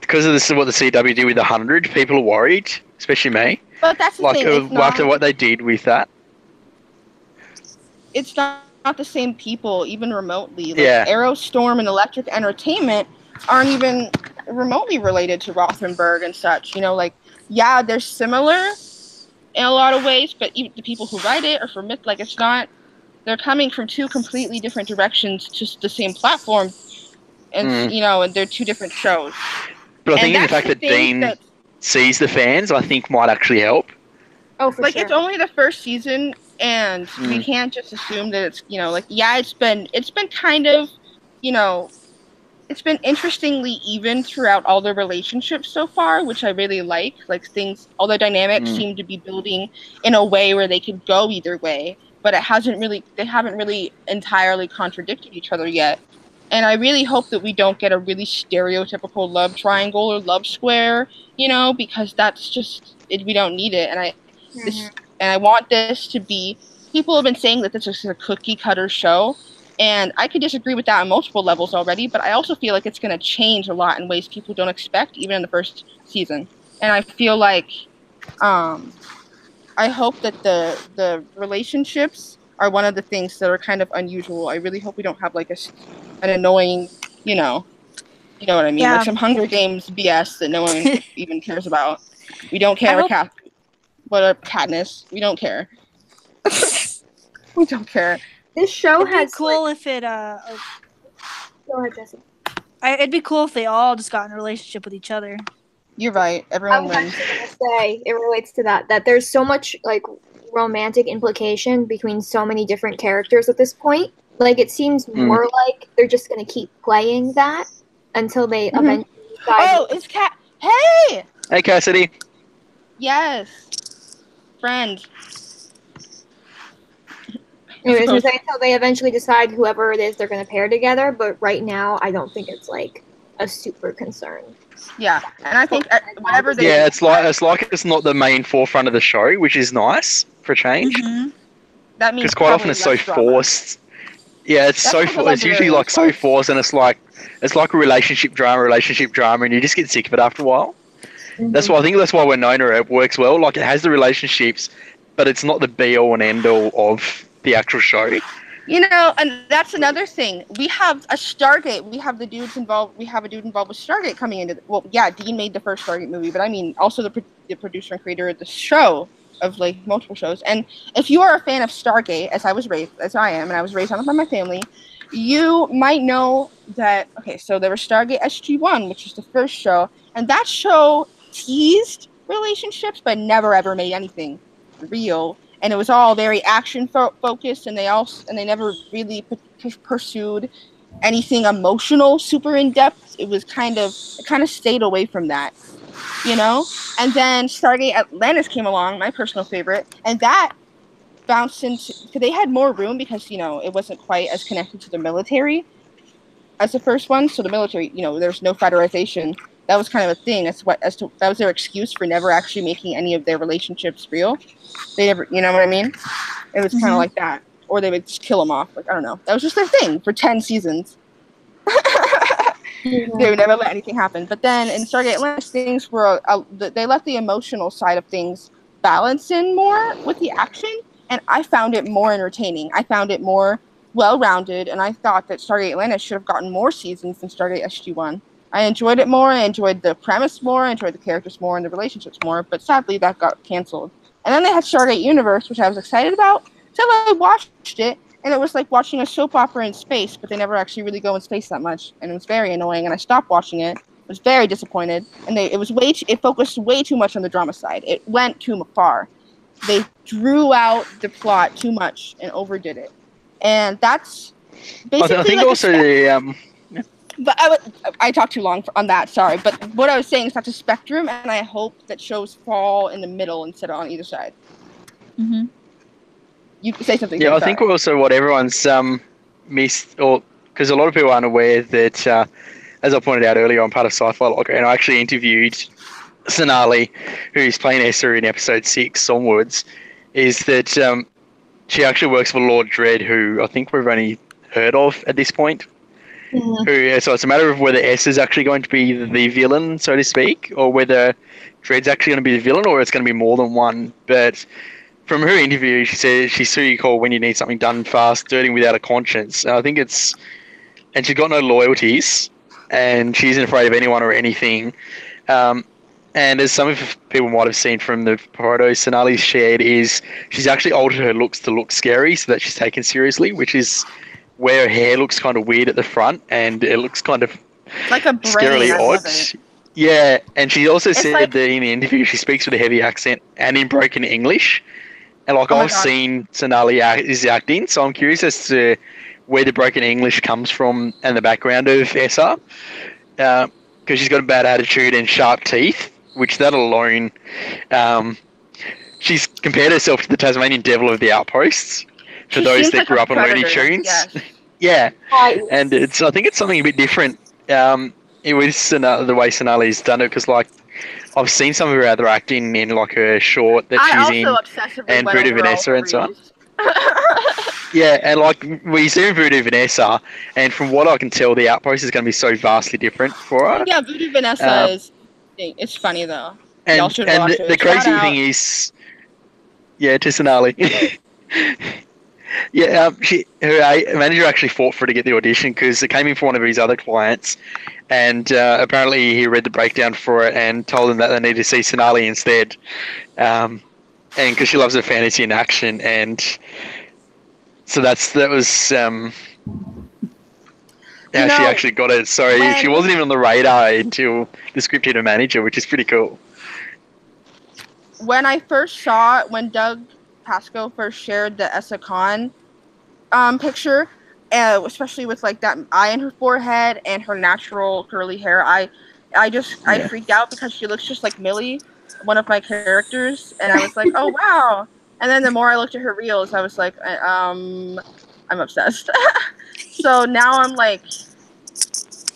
because of this is what the CW did with 100. People are worried, especially me. But that's the thing. After what they did with that, it's not the same people, even remotely. Arrow, Storm, and Electric Entertainment aren't even remotely related to Rothenberg and such. They're similar in a lot of ways, but even the people who write it are from it's not. They're coming from two completely different directions to the same platform, and and they're two different shows. But I think the fact that Dean sees the fans, I think, might actually help. Oh, for sure. It's only the first season, and we can't just assume that it's it's been kind of it's been interestingly even throughout all the relationships so far, which I really like. All the dynamics seem to be building in a way where they could go either way. But they haven't really entirely contradicted each other yet. And I really hope that we don't get a really stereotypical love triangle or love square, because that's just we don't need it. And I want this to be. People have been saying that this is a cookie cutter show, and I could disagree with that on multiple levels already. But I also feel like it's going to change a lot in ways people don't expect, even in the first season. And I feel like. I hope that the relationships are one of the things that are kind of unusual. I really hope we don't have an annoying, you know what I mean, like some Hunger Games BS that no one even cares about. We don't care what Katniss. We don't care. We don't care. This show It'd be cool if it. Go ahead, Jesse. It'd be cool if they all just got in a relationship with each other. You're right. Everyone wins. I was actually gonna say it relates to that there's so much romantic implication between so many different characters at this point. It seems more like they're just gonna keep playing that until they eventually decide. Oh, it's Cat. Hey. Hey, Cassidy. Yes. Friend. Anyways, until they eventually decide whoever it is they're gonna pair together. But right now, I don't think it's a super concern. Yeah, and I think whatever they it's like it's not the main forefront of the show, which is nice for a change. That means because quite often it's so forced. Yeah, it's it's usually so forced, and it's like a relationship drama, and you just get sick of it after a while. That's why I think that's why Winona works well. It has the relationships, but it's not the be all and end all of the actual show. And that's another thing. We have a Stargate. We have the dudes involved. We have a dude involved with Stargate coming into. Dean made the first Stargate movie, but I mean also the producer and creator of the show of multiple shows. And if you are a fan of Stargate, as I am, and I was raised on it by my family, you might know that. Okay, so there was Stargate SG-1, which was the first show, and that show teased relationships, but never ever made anything real. And it was all very action focused, and they never really pursued anything emotional, super in depth. It kind of stayed away from that, And then Stargate Atlantis came along, my personal favorite, and that bounced into because they had more room because it wasn't quite as connected to the military as the first one. So the military, there's no federalization. That was kind of a thing. That was their excuse for never actually making any of their relationships real. They never, you know what I mean? It was kind of like that, or they would just kill them off. I don't know. That was just their thing for 10 seasons. They would never let anything happen. But then in Stargate Atlantis, things were they let the emotional side of things balance in more with the action, and I found it more entertaining. I found it more well-rounded, and I thought that Stargate Atlantis should have gotten more seasons than Stargate SG-1. I enjoyed it more. I enjoyed the premise more. I enjoyed the characters more and the relationships more. But sadly, that got canceled. And then they had Stargate Universe, which I was excited about. So I watched it, and it was like watching a soap opera in space, but they never actually really go in space that much. And it was very annoying, and I stopped watching it. I was very disappointed. And it focused way too much on the drama side. It went too far. They drew out the plot too much and overdid it. and that's basically. I think also the But I talked too long on that. Sorry, but what I was saying is that's a spectrum, and I hope that shows fall in the middle instead of on either side. Mm-hmm. You say something. I think also what everyone's missed, or because a lot of people aren't aware that, as I pointed out earlier, I'm part of Sci-Fi Locker, and I actually interviewed Sonali, who's playing Esther in episode 6 onwards, is that she actually works for Lord Dredd, who I think we've only heard of at this point. Mm-hmm. So it's a matter of whether S is actually going to be the villain, so to speak, or whether Dredd's actually going to be the villain, or it's going to be more than one. But from her interview, she said she's who you call when you need something done fast, dirty without a conscience. And I think it's, and she's got no loyalties, and she isn't afraid of anyone or anything. And as some of people might have seen from the photos Sonali's shared, is she's actually altered her looks to look scary so that she's taken seriously, which is where her hair looks kind of weird at the front and it looks kind of like a brain. scarily odd. Yeah, and she also said like, that in the interview she speaks with a heavy accent and in broken English. And like I've seen Sonali is acting, so I'm curious as to where the broken English comes from and the background of Essa. Because she's got a bad attitude and sharp teeth, which that alone, she's compared herself to the Tasmanian devil of the Outposts. For those that grew up on Looney Tunes. Yes. Yeah. And I think it's something a bit different. It was the way Sonali's done it, because like I've seen some of her other acting in like her short that she's in, and Voodoo Vanessa and so on. Yeah, and like we see in Voodoo Vanessa, and from what I can tell, the Outpost is going to be so vastly different for her. Yeah, Voodoo Vanessa is. It's funny though. And the crazy thing is, yeah, to Sonali. Yeah, her manager actually fought for her to get the audition because it came in for one of his other clients, and apparently he read the breakdown for it and told them that they needed to see Sonali instead, and because she loves her fantasy and action, and so that was how she actually got it. So she wasn't even on the radar until the script hit her manager, which is pretty cool. When I first saw it, when Doug Pasco first shared the Essa Khan picture, especially with like that eye in her forehead and her natural curly hair, I freaked out because she looks just like Millie, one of my characters, and I was like, oh wow. And then the more I looked at her reels, I was like, I'm obsessed. So now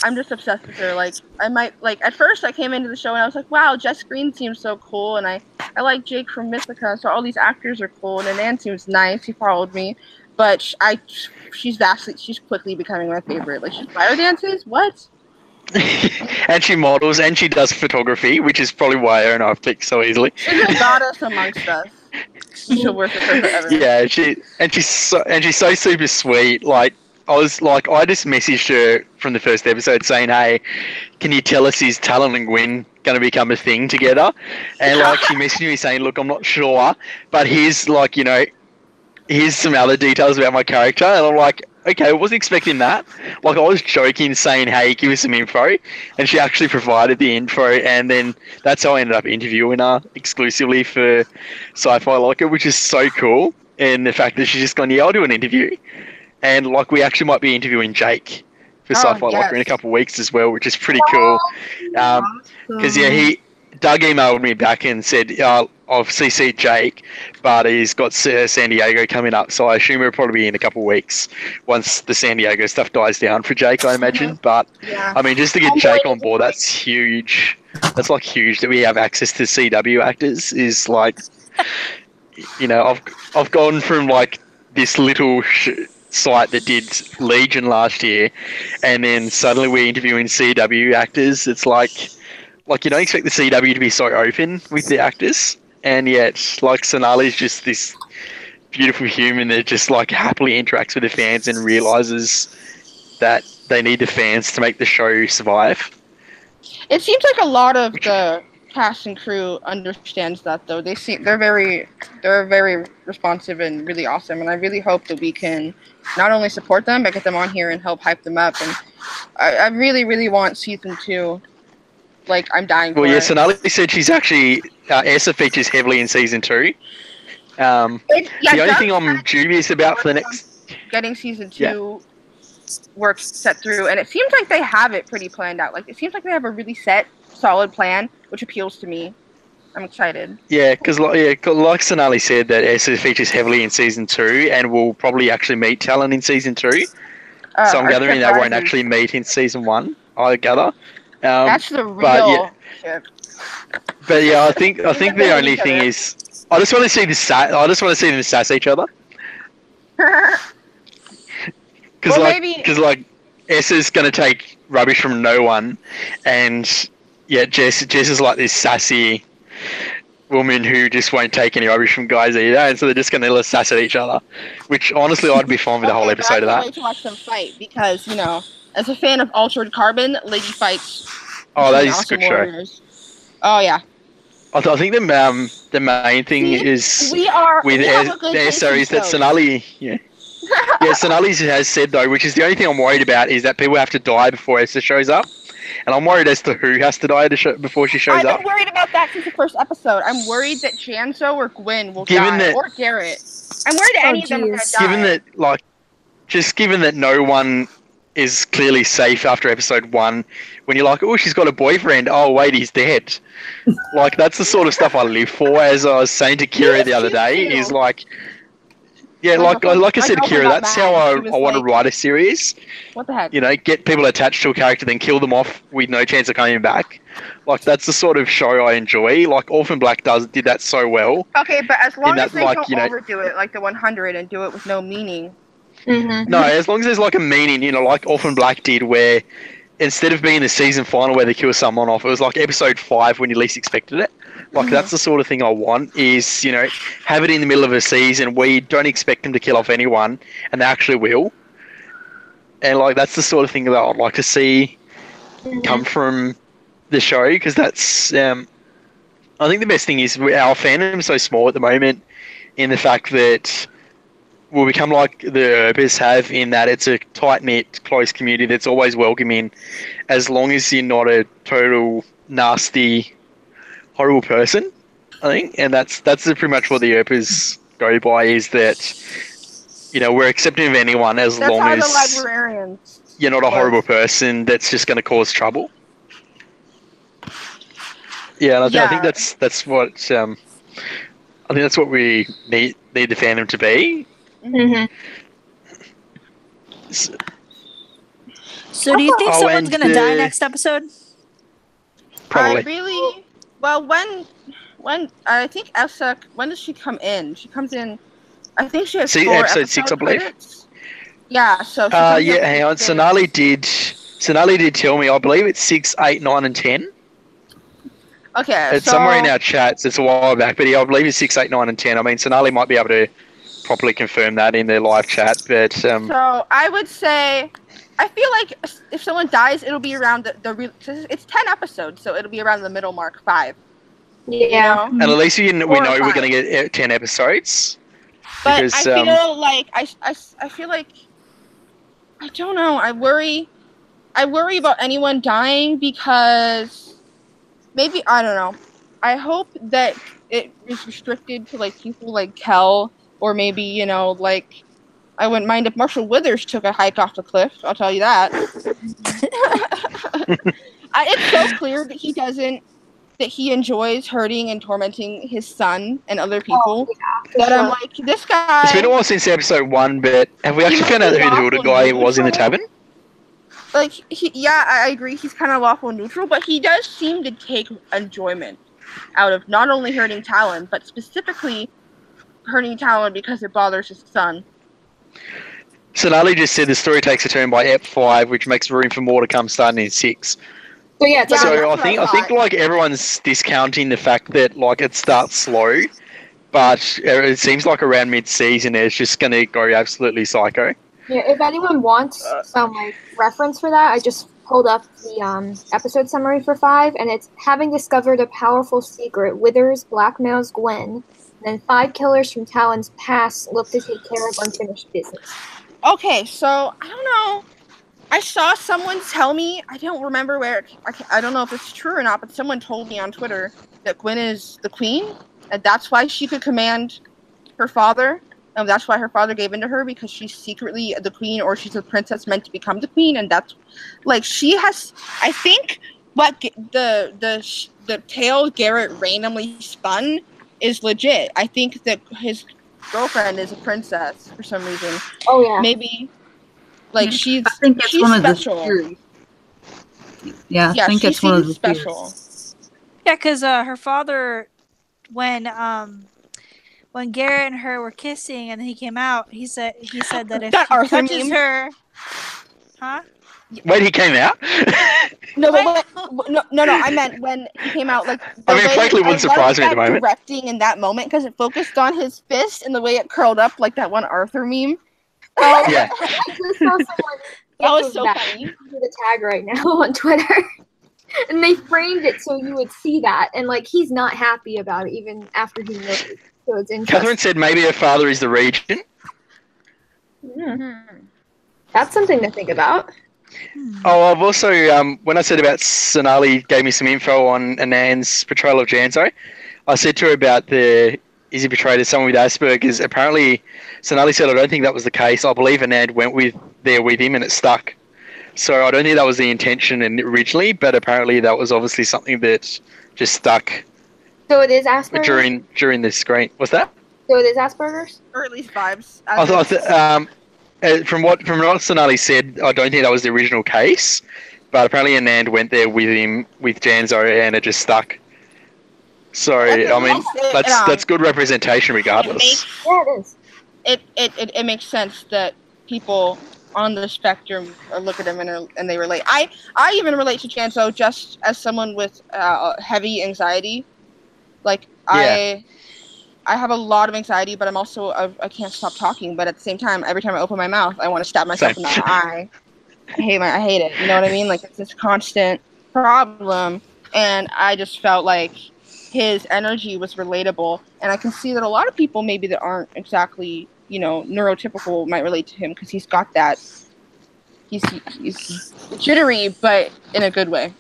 I'm just obsessed with her. Like I might at first I came into the show and I was like, wow, Jess Green seems so cool, and I like Jake from Mythica, so all these actors are cool, and then Nan seems nice. He followed me, but she's quickly becoming my favorite. Like she fire dances, what? And she models and she does photography, which is probably why her and I picked so easily. She's a goddess amongst us. She'll worship her forever. Yeah, she's so super sweet. Like I just messaged her from the first episode saying, hey, can you tell us is Talon and Gwen going to become a thing together? And like she messaged me saying, look, I'm not sure, but here's some other details about my character. And I'm like, okay, I wasn't expecting that. Like I was joking saying, hey, give us some info. And she actually provided the info, and then that's how I ended up interviewing her exclusively for Sci-Fi Locker, which is so cool. And the fact that she's just gone, yeah, I'll do an interview. And like we actually might be interviewing Jake for Sci-Fi Locker in a couple of weeks as well, which is pretty cool. Because Doug emailed me back and said I've CC'd Jake, but he's got San Diego coming up, so I assume it'll probably be in a couple of weeks once the San Diego stuff dies down for Jake, I imagine. But I mean, just to get Jake on board, that's huge. That's like huge that we have access to CW actors. Is like, I've gone from like this little site that did Legion last year, and then suddenly we're interviewing CW actors. It's like you don't expect the CW to be so open with the actors, and yet like Sonali's just this beautiful human that just like happily interacts with the fans and realizes that they need the fans to make the show survive. It seems like a lot of the cast and crew understands that, though. They're very responsive and really awesome, and I really hope that we can not only support them but get them on here and help hype them up. And I really, really want season 2. Like I'm dying for it. Sonali said she's actually Essa features heavily in season 2. The only thing I'm dubious about for the next getting season 2 work set through, and it seems like they have it pretty planned out. Like, it seems like they have a really set, solid plan, which appeals to me. I'm excited. Yeah, because like Sonali said, that Essa features heavily in season 2, and will probably actually meet Talon in season 2. So I'm gathering that won't actually meet in season 1. I gather. That's the real ship. But yeah, I think the only thing is, I just want to see them sass each other. Because like Essa's gonna take rubbish from no one, and Jess is like this sassy woman who just won't take any rubbish from guys either, and so they're just gonna sass at each other. Which honestly, I'd be fine with the whole episode of that. I can't wait to watch them fight because as a fan of Altered Carbon, Lady fights. Oh, that is a good warriors. Show. Oh yeah. I think the main thing is with their series that Sonali, Sonali has said though, which is the only thing I'm worried about, is that people have to die before Essa shows up, and I'm worried as to who has to die before she shows up. I've been worried about that since the first episode. I'm worried that Janso or Gwen will die, or Garrett. I'm worried that any of them are gonna die. Given that no one is clearly safe after episode 1, when you're like, oh, she's got a boyfriend, oh wait, he's dead. Like, that's the sort of stuff I live for. As I was saying to Kira the other day, is like, like I said to Kira, that's how I want to write a series. What the heck? Get people attached to a character, then kill them off with no chance of coming back. Like, that's the sort of show I enjoy. Like, Orphan Black did that so well. Okay, but as long as they don't overdo it, like the 100, and do it with no meaning. Mm-hmm. No, as long as there's like a meaning, like Orphan Black did, where instead of being the season final where they kill someone off, it was like episode 5 when you least expected it. Like, that's the sort of thing I want, is, have it in the middle of a season where you don't expect them to kill off anyone, and they actually will. And, like, that's the sort of thing that I'd like to see come from the show, because that's, I think the best thing is our fandom is so small at the moment, in the fact that will become like the Herbers have, in that it's a tight-knit, close community that's always welcoming, as long as you're not a total nasty, horrible person, I think. And that's pretty much what the Herbers go by, is that, we're accepting of anyone as long as the librarians you're not a horrible person that's just going to cause trouble. Yeah, and I think that's what I think that's what we need the fandom to be. Mm-hmm. So do you think someone's going to die next episode? Probably. When I think Essa, when does she come in? She comes in, I think she has 4 episode 6, I believe. Credits. Yeah, so hang on. Sonali did tell me, I believe it's 6, 8, 9, and 10. Okay, it's somewhere in our chats. It's a while back, but I believe it's 6, 8, 9, and 10. I mean, Sonali might be able to properly confirm that in their live chat, but so I would say, I feel like if someone dies, it'll be around it's 10 episodes, so it'll be around the middle mark, 5. Yeah, and at least we know we're going to get 10 episodes. But because, I feel like I feel like, I don't know. I worry about anyone dying, because maybe, I don't know. I hope that it is restricted to like people like Kel. Or maybe, like, I wouldn't mind if Marshall Withers took a hike off the cliff. I'll tell you that. It's so clear that he enjoys hurting and tormenting his son and other people. That I'm like, this guy... It's been a while since episode 1, but have we actually found out who the Hilda guy was in the tavern? Like, I agree, he's kind of lawful and neutral, but he does seem to take enjoyment out of not only hurting Talon, but specifically hurting Talon because it bothers his son. Sonali just said the story takes a turn by Ep 5, which makes room for more to come starting in 6. So yeah, I think like everyone's discounting the fact that like it starts slow, but it seems like around mid-season it's just going to go absolutely psycho. Yeah, if anyone wants some like reference for that, I just pulled up the episode summary for 5, and it's having discovered a powerful secret, Withers blackmails Gwen. Then 5 killers from Talon's past look to take care of unfinished business. Okay, so, I don't know. I saw someone tell me, I don't remember where, I don't know if it's true or not, but someone told me on Twitter that Gwen is the queen, and that's why she could command her father. And that's why her father gave in to her, because she's secretly the queen, or she's a princess meant to become the queen. And that's like, she has, I think what the tale Garrett randomly spun is legit. I think that his girlfriend is a princess for some reason. Oh yeah. Maybe like I think it's she's one of special. the theories. Yeah, I think it's one of the special. theories. Yeah, because her father, when Garrett and her were kissing and he came out, he said that if That he Arthur touches meme. her, huh? When he came out? No, but no. I meant when he came out. Like, I mean, frankly, it wouldn't surprise me at the moment. Directing in that moment, because it focused on his fist and the way it curled up, like that one Arthur meme. Oh Yeah. I just saw someone. That was so funny. The tag right now on Twitter, and they framed it so you would see that, and like he's not happy about it even after he knows. So it's interesting. Catherine said maybe her father is the regent. That's something to think about. Oh, I've also, when I said about Sonali gave me some info on Anand's portrayal of Janzo, I said to her about is he portrayed as someone with Asperger's. Apparently, Sonali said, I don't think that was the case. I believe Anand went there with him and it stuck. So I don't think that was the intention originally, but apparently that was obviously something that just stuck. So it is Asperger's? During the screen. What's that? So it is Asperger's? Or at least vibes. From what Sonali said, I don't think that was the original case, but apparently Anand went there with him, with Janzo, and it just stuck. So, I mean, that's good representation regardless. It is. It makes sense that people on the spectrum look at him and they relate. I even relate to Janzo just as someone with heavy anxiety. Like, yeah. I have a lot of anxiety, but I'm also I can't stop talking. But at the same time, every time I open my mouth, I want to stab myself in the eye. I hate it. You know what I mean? Like, it's this constant problem, and I just felt like his energy was relatable, and I can see that a lot of people maybe that aren't exactly, you know, neurotypical might relate to him because he's got that. He's jittery, but in a good way.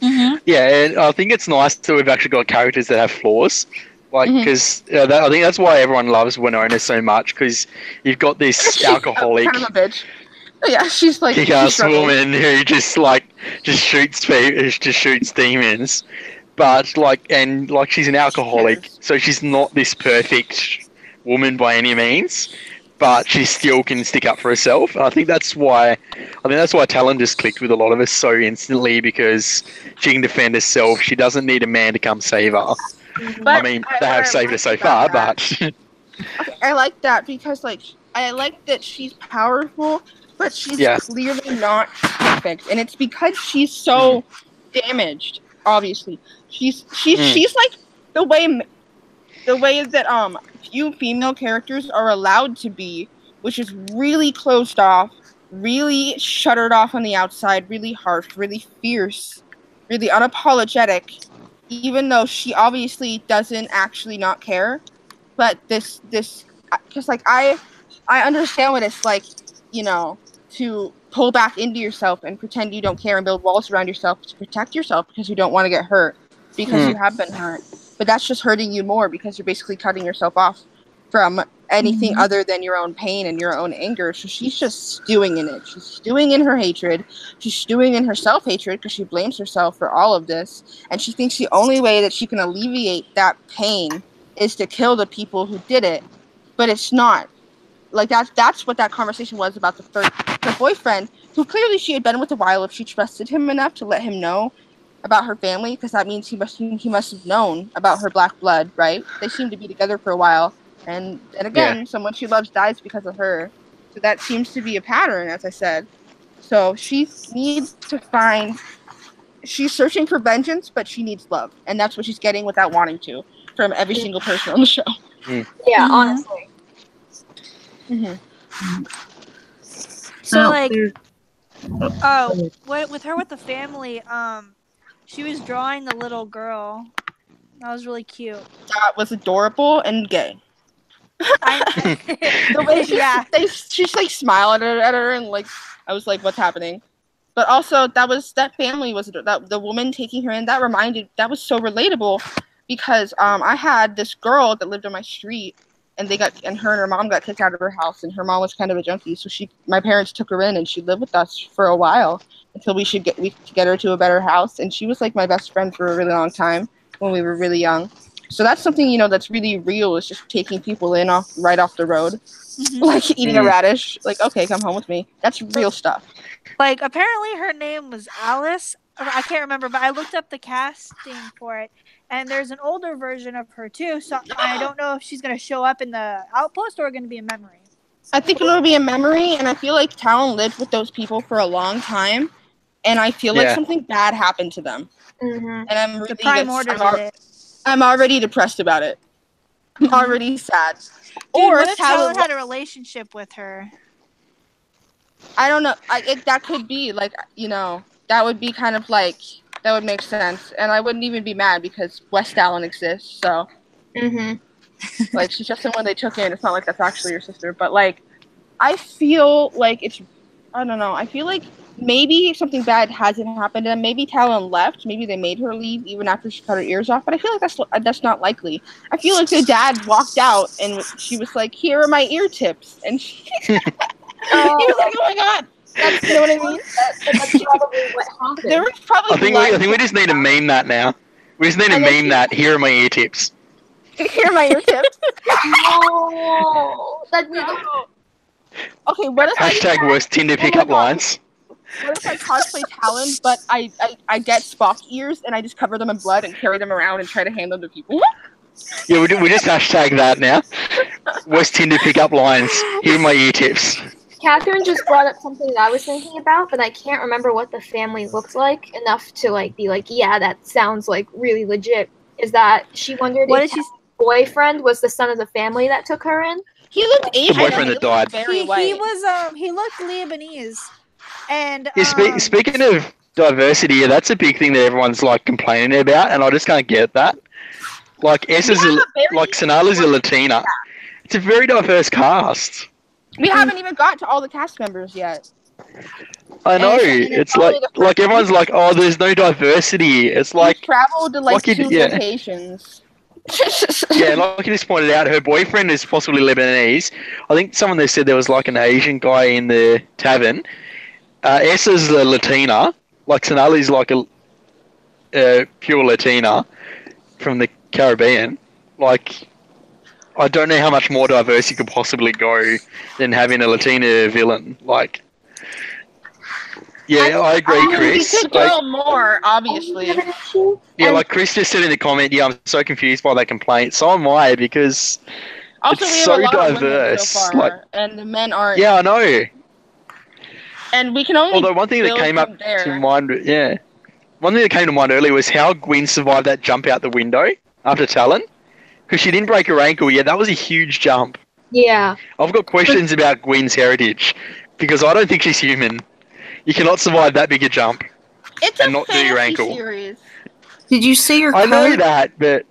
Mm-hmm. Yeah, and I think it's nice that we've actually got characters that have flaws. Like, because I think that's why everyone loves Winona so much, because you've got this alcoholic, kind of a bitch. Yeah, she's like kick-ass woman who just shoots demons, but she's an alcoholic, so she's not this perfect woman by any means, but she still can stick up for herself. And I think that's why Talon just clicked with a lot of us so instantly, because she can defend herself. She doesn't need a man to come save her. But I mean, they have saved her so far, but I like that because, like, I like that she's powerful, but she's clearly not perfect, and it's because she's so damaged. Obviously, she's like the way that few female characters are allowed to be, which is really closed off, really shuttered off on the outside, really harsh, really fierce, really unapologetic. Even though she obviously doesn't actually not care, but this just like I understand what it's like, you know, to pull back into yourself and pretend you don't care and build walls around yourself to protect yourself because you don't want to get hurt because you have been hurt. But that's just hurting you more because you're basically cutting yourself off from anything other than your own pain and your own anger. So she's just stewing in it. She's stewing in her hatred. She's stewing in her self-hatred because she blames herself for all of this. And she thinks the only way that she can alleviate that pain is to kill the people who did it. But it's not. Like, that's what that conversation was about her boyfriend, who clearly she had been with a while if she trusted him enough to let him know about her family, because that means he must have known about her black blood, right? They seemed to be together for a while. And again, someone she loves dies because of her. So that seems to be a pattern, as I said. So she needs to find... She's searching for vengeance, but she needs love. And that's what she's getting without wanting to from every single person on the show. Yeah, honestly. So, with her with the family, she was drawing the little girl. That was really cute. That was adorable and gay. The way she's like smiling at her and like, I was like, what's happening? But also that family was that the woman taking her in, that was so relatable because I had this girl that lived on my street and her and her mom got kicked out of her house, and her mom was kind of a junkie, so my parents took her in, and she lived with us for a while until we could get her to a better house, and she was like my best friend for a really long time when we were really young. So that's something, that's really real, is just taking people in right off the road. Like eating a radish. Like, okay, come home with me. That's real stuff. Like, apparently her name was Alice. I can't remember, but I looked up the casting for it, and there's an older version of her too, so I don't know if she's going to show up in the Outpost or going to be a memory. I think it'll be a memory, and I feel like Talon lived with those people for a long time, and I feel like something bad happened to them. And I'm really I'm already depressed about it. I'm already sad. Dude, or what if Talon had a relationship with her? I don't know. That could be, like, that would be kind of like, that would make sense. And I wouldn't even be mad because West Talon exists, so. Like, she's just someone they took in. It's not like that's actually your sister. But, like, I feel like I don't know. I feel like maybe something bad hasn't happened to them. Maybe Talon left. Maybe they made her leave even after she cut her ears off. But I feel like that's not likely. I feel like the dad walked out and she was like, "Here are my ear tips," and she, he was like, "Oh my god." That's, you know what I mean? That's probably what happened. There was probably. I think we just need to meme that now. We just need to meme that. Here are my ear tips. Here are my ear tips. No, that's no. Okay, what if hashtag worst Tinder pickup lines? What if I cosplay Talon, but I get Spock ears and I just cover them in blood and carry them around and try to hand them to people? Yeah, we just hashtag that now. Worst Tinder pickup lines. Here are my ear tips. Catherine just brought up something that I was thinking about, but I can't remember what the family looks like enough to like be like, yeah, that sounds like really legit. Is that she wondered if his boyfriend was the son of the family that took her in? He looked Asian. The boyfriend that died. He looked Lebanese. And speaking of diversity, that's a big thing that everyone's like complaining about, and I just can't get that. Like Sonala's a Latina. It's a very diverse cast. We haven't even got to all the cast members yet. I know. It's like everyone's like, oh, there's no diversity. It's like traveled to like 2 locations. Yeah, like you just pointed out, her boyfriend is possibly Lebanese. I think someone there said there was like an Asian guy in the tavern. Essa's a Latina. Like Sonali's like a pure Latina from the Caribbean. Like, I don't know how much more diverse you could possibly go than having a Latina villain. Like, yeah, I agree, Chris. We could go more, obviously. Yeah, like Chris just said in the comment, yeah, I'm so confused by that complaint. So am I, because also, it's we have so a lot diverse. Of women so far, and the men aren't. Yeah, I know. And we can only. Although one thing that came up to mind, one thing that came to mind earlier was how Gwyn survived that jump out the window after Talon, because she didn't break her ankle. Yeah, that was a huge jump. Yeah. I've got questions about Gwyn's heritage, because I don't think she's human. You cannot survive that big a jump and not do your ankle. Series. Did you see her coat? I know that, but...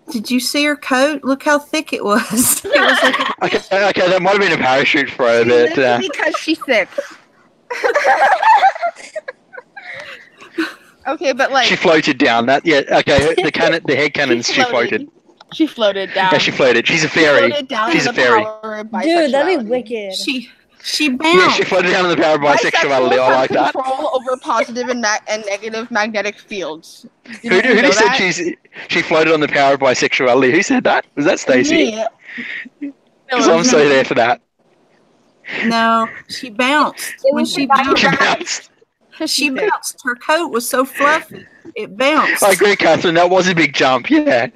Did you see her coat? Look how thick it was. It was like okay, that might have been a parachute for her. But, because she's thick. Okay, but like... She floated down. The head cannons, she floated. She floated down. Yeah, she floated. She's a fairy. She's a fairy. Dude, that'd be wicked. She bounced. Yeah, she floated down in the power of bisexuality. I like that. Control over positive and negative magnetic fields. Who said she floated on the power of bisexuality? Who said that? Was that Stacey? Because I'm so there for that. No, she bounced. When she bounced. She bounced. Her coat was so fluffy. It bounced. I agree, Catherine. That was a big jump. Yeah.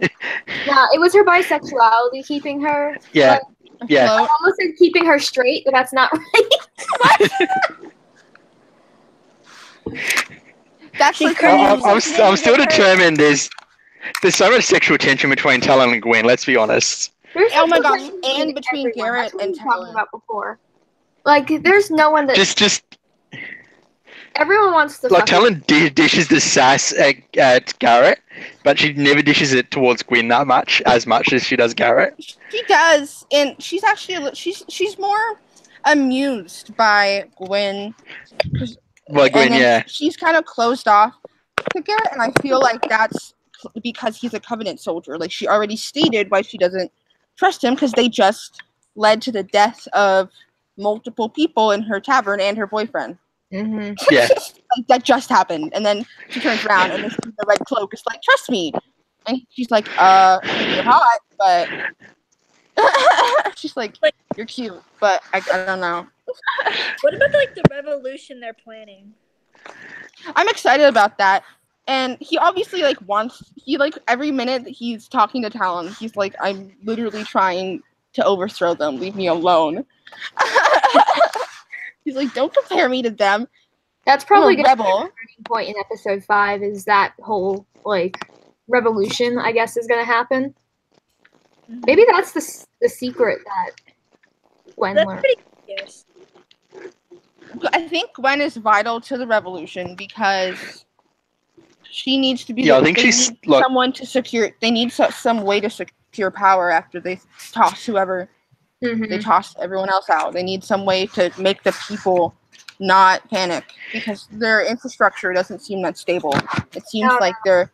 Yeah, it was her bisexuality keeping her. Yeah. Yeah. I almost said keeping her straight, but that's not right. That's like I'm still determined. There's so much sexual tension between Talon and Gwyn. Let's be honest. Oh my gosh, and between Garrett and Talon. About before. Like, there's no one that just. Everyone wants to. Like, Talon dishes the sass at Garrett, but she never dishes it towards Gwyn as much as she does Garrett. She does, and she's actually she's more amused by Gwyn. By Gwyn, yeah. She's kind of closed off to Garrett, and I feel like that's because he's a Covenant soldier. Like, she already stated why she doesn't trust him because they just led to the death of multiple people in her tavern and her boyfriend. Mm-hmm. Yeah. Like, that just happened. And then she turns around and the red cloak is like, trust me. And she's like, you're hot, but she's like, you're cute, but I don't know. What about like the revolution they're planning? I'm excited about that. And he obviously like every minute that he's talking to Talon, he's like, I'm literally trying to overthrow them. Leave me alone. He's like, don't compare me to them. That's probably I'm a rebel. The turning point in episode 5 is that whole like revolution, I guess, is gonna happen. Maybe that's the secret that Gwen learned. I think Gwen is vital to the revolution because she needs to be. Yeah, I think she's like someone to secure. They need some way to secure power after they toss whoever. Mm-hmm. They toss everyone else out. They need some way to make the people not panic because their infrastructure doesn't seem that stable. It seems like they're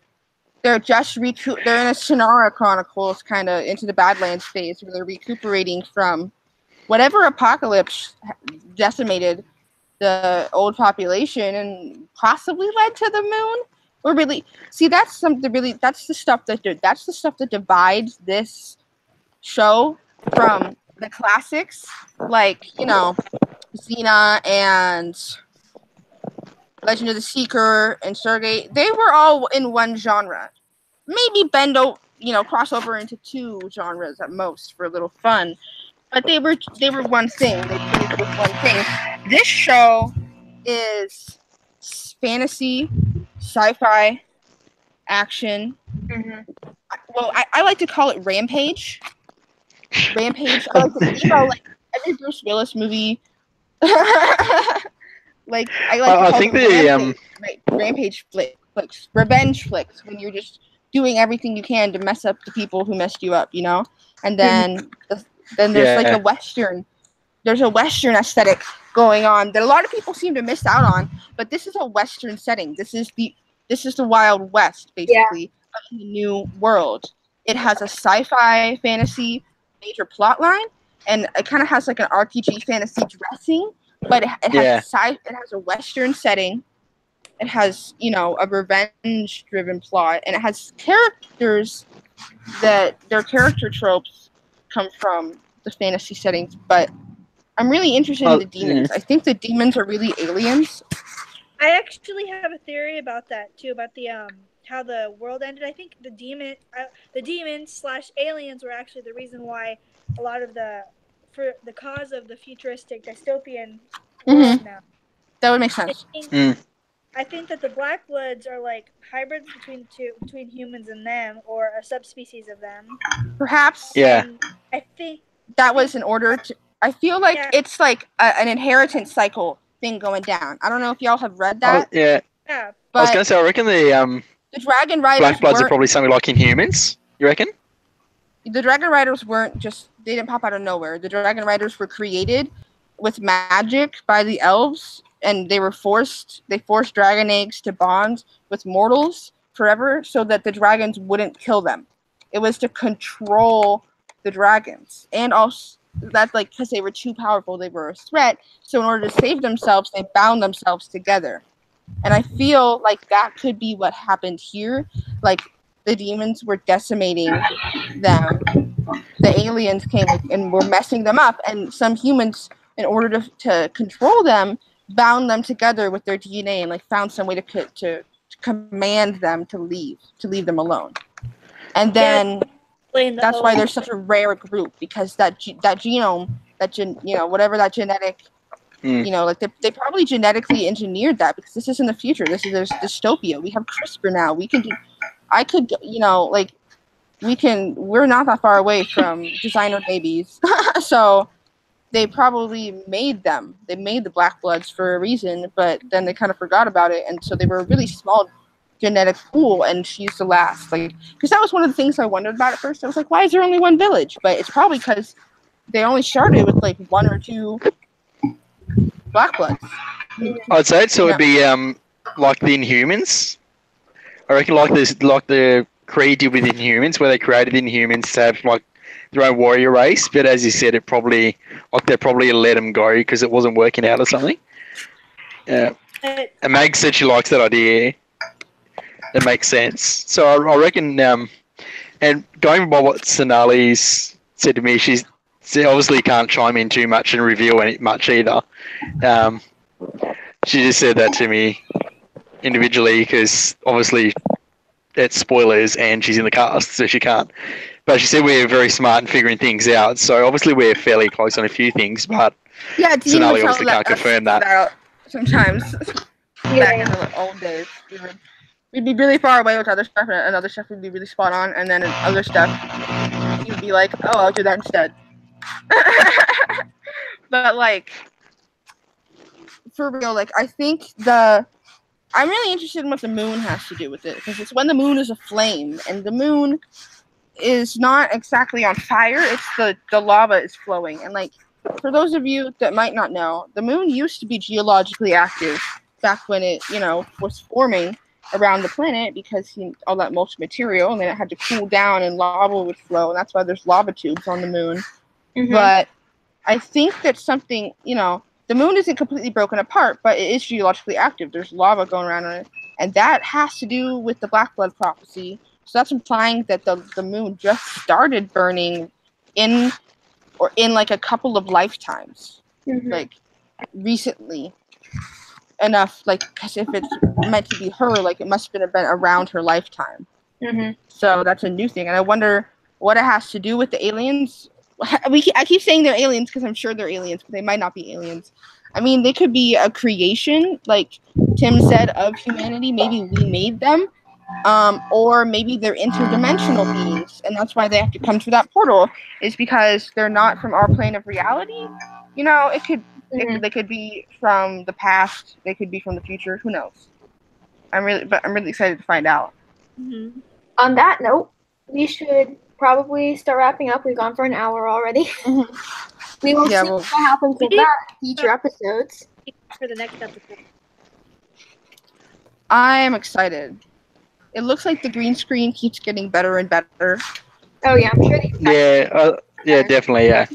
just they're in a Shannara Chronicles kind of into the Badlands phase where they're recuperating from whatever apocalypse decimated the old population and possibly led to the moon. Or really, see, that's the stuff that divides this show from the classics, like, Xena and Legend of the Seeker and Sergei. They were all in one genre. Maybe Bendo, cross over into 2 genres at most for a little fun. But they were one thing. They played with one thing. This show is fantasy, sci-fi, action. Mm-hmm. Well, I like to call it Rampage. Rampage. I like to, like every Bruce Willis movie. Like I like. I think the Rampage flicks, revenge flicks, when you're just doing everything you can to mess up the people who messed you up, And then there's like a Western. There's a Western aesthetic going on that a lot of people seem to miss out on. But this is a Western setting. This is the Wild West, basically, of the new world. It has a sci-fi fantasy major plot line, and it kind of has like an RPG fantasy dressing, but it has a Western setting. It has, a revenge-driven plot, and it has characters that their character tropes come from the fantasy settings. But I'm really interested in the demons. I think the demons are really aliens. I actually have a theory about that too, about the how the world ended. I think the demons/aliens were actually the reason why a lot of the cause of the futuristic dystopian world now. That would make sense. I think that the Black Bloods are like hybrids between humans and them, or a subspecies of them. Perhaps. Yeah. And I think that was in order to. I feel like it's like an inheritance cycle thing going down. I don't know if y'all have read that. Yeah. But I was gonna say, I reckon the Dragon Riders Black Bloods are probably something like Inhumans. You reckon? The Dragon Riders they didn't pop out of nowhere. The Dragon Riders were created with magic by the elves, and they forced dragon eggs to bond with mortals forever so that the dragons wouldn't kill them. It was to control the dragons, and also that, like, because they were too powerful, they were a threat. So in order to save themselves, they bound themselves together. And I feel like that could be what happened here. Like, the demons were decimating them. The aliens came and were messing them up. And some humans, in order to control them, bound them together with their DNA and, like, found some way to command them to leave them alone. And then that's why they're such a rare group, because that genome, whatever that genetic, like they probably genetically engineered that, because this is in the future. There's dystopia. We have CRISPR now. We're not that far away from designer babies. So they probably made them. They made the Black Bloods for a reason, but then they kind of forgot about it, and so they were a really small genetic pool, and she's the last. Like, because that was one of the things I wondered about at first. I was like, why is there only one village? But it's probably because they only started with like 1 or 2 Black Bloods. I'd say so. It'd be like the Inhumans. I reckon like the Kree did with Inhumans, where they created Inhumans to have like their own warrior race, but as you said, they probably let them go because it wasn't working out or something. Yeah. And Meg said she likes that idea. That makes sense. So I reckon, and going by what Sonali's said to me, she obviously can't chime in too much and reveal much either. She just said that to me individually because obviously it's spoilers and she's in the cast, so she can't. But she said we're very smart in figuring things out. So obviously we're fairly close on a few things, but Sonali obviously can't confirm that. Sometimes, back in the old days, we'd be really far away with other stuff, and other stuff would be really spot on, and then other stuff, you'd be like, oh, I'll do that instead. But, like, for real, like, I think I'm really interested in what the moon has to do with it, because it's when the moon is aflame, and the moon is not exactly on fire, it's the lava is flowing, and, like, for those of you that might not know, the moon used to be geologically active back when it, was forming around the planet because all that molten material, and then it had to cool down and lava would flow, and that's why there's lava tubes on the moon. Mm-hmm. But I think that something, the moon isn't completely broken apart, but it is geologically active. There's lava going around on it, and that has to do with the Black Blood prophecy. So that's implying that the moon just started burning in like a couple of lifetimes, like recently enough, like, because if it's meant to be her, like, it must have been around her lifetime. So that's a new thing, and I wonder what it has to do with the aliens. I keep saying they're aliens because I'm sure they're aliens, but they might not be aliens. I mean, they could be a creation, like Tim said, of humanity. Maybe we made them. Or maybe they're interdimensional beings, and that's why they have to come through that portal, is because they're not from our plane of reality. They could be from the past, they could be from the future, who knows. I'm really excited to find out. On that note, we should probably start wrapping up. We've gone for an hour already. We will see what happens with that future episodes. For the next episode. I am excited. It looks like the green screen keeps getting better and better. Oh yeah, I'm sure. Yeah, definitely, yeah.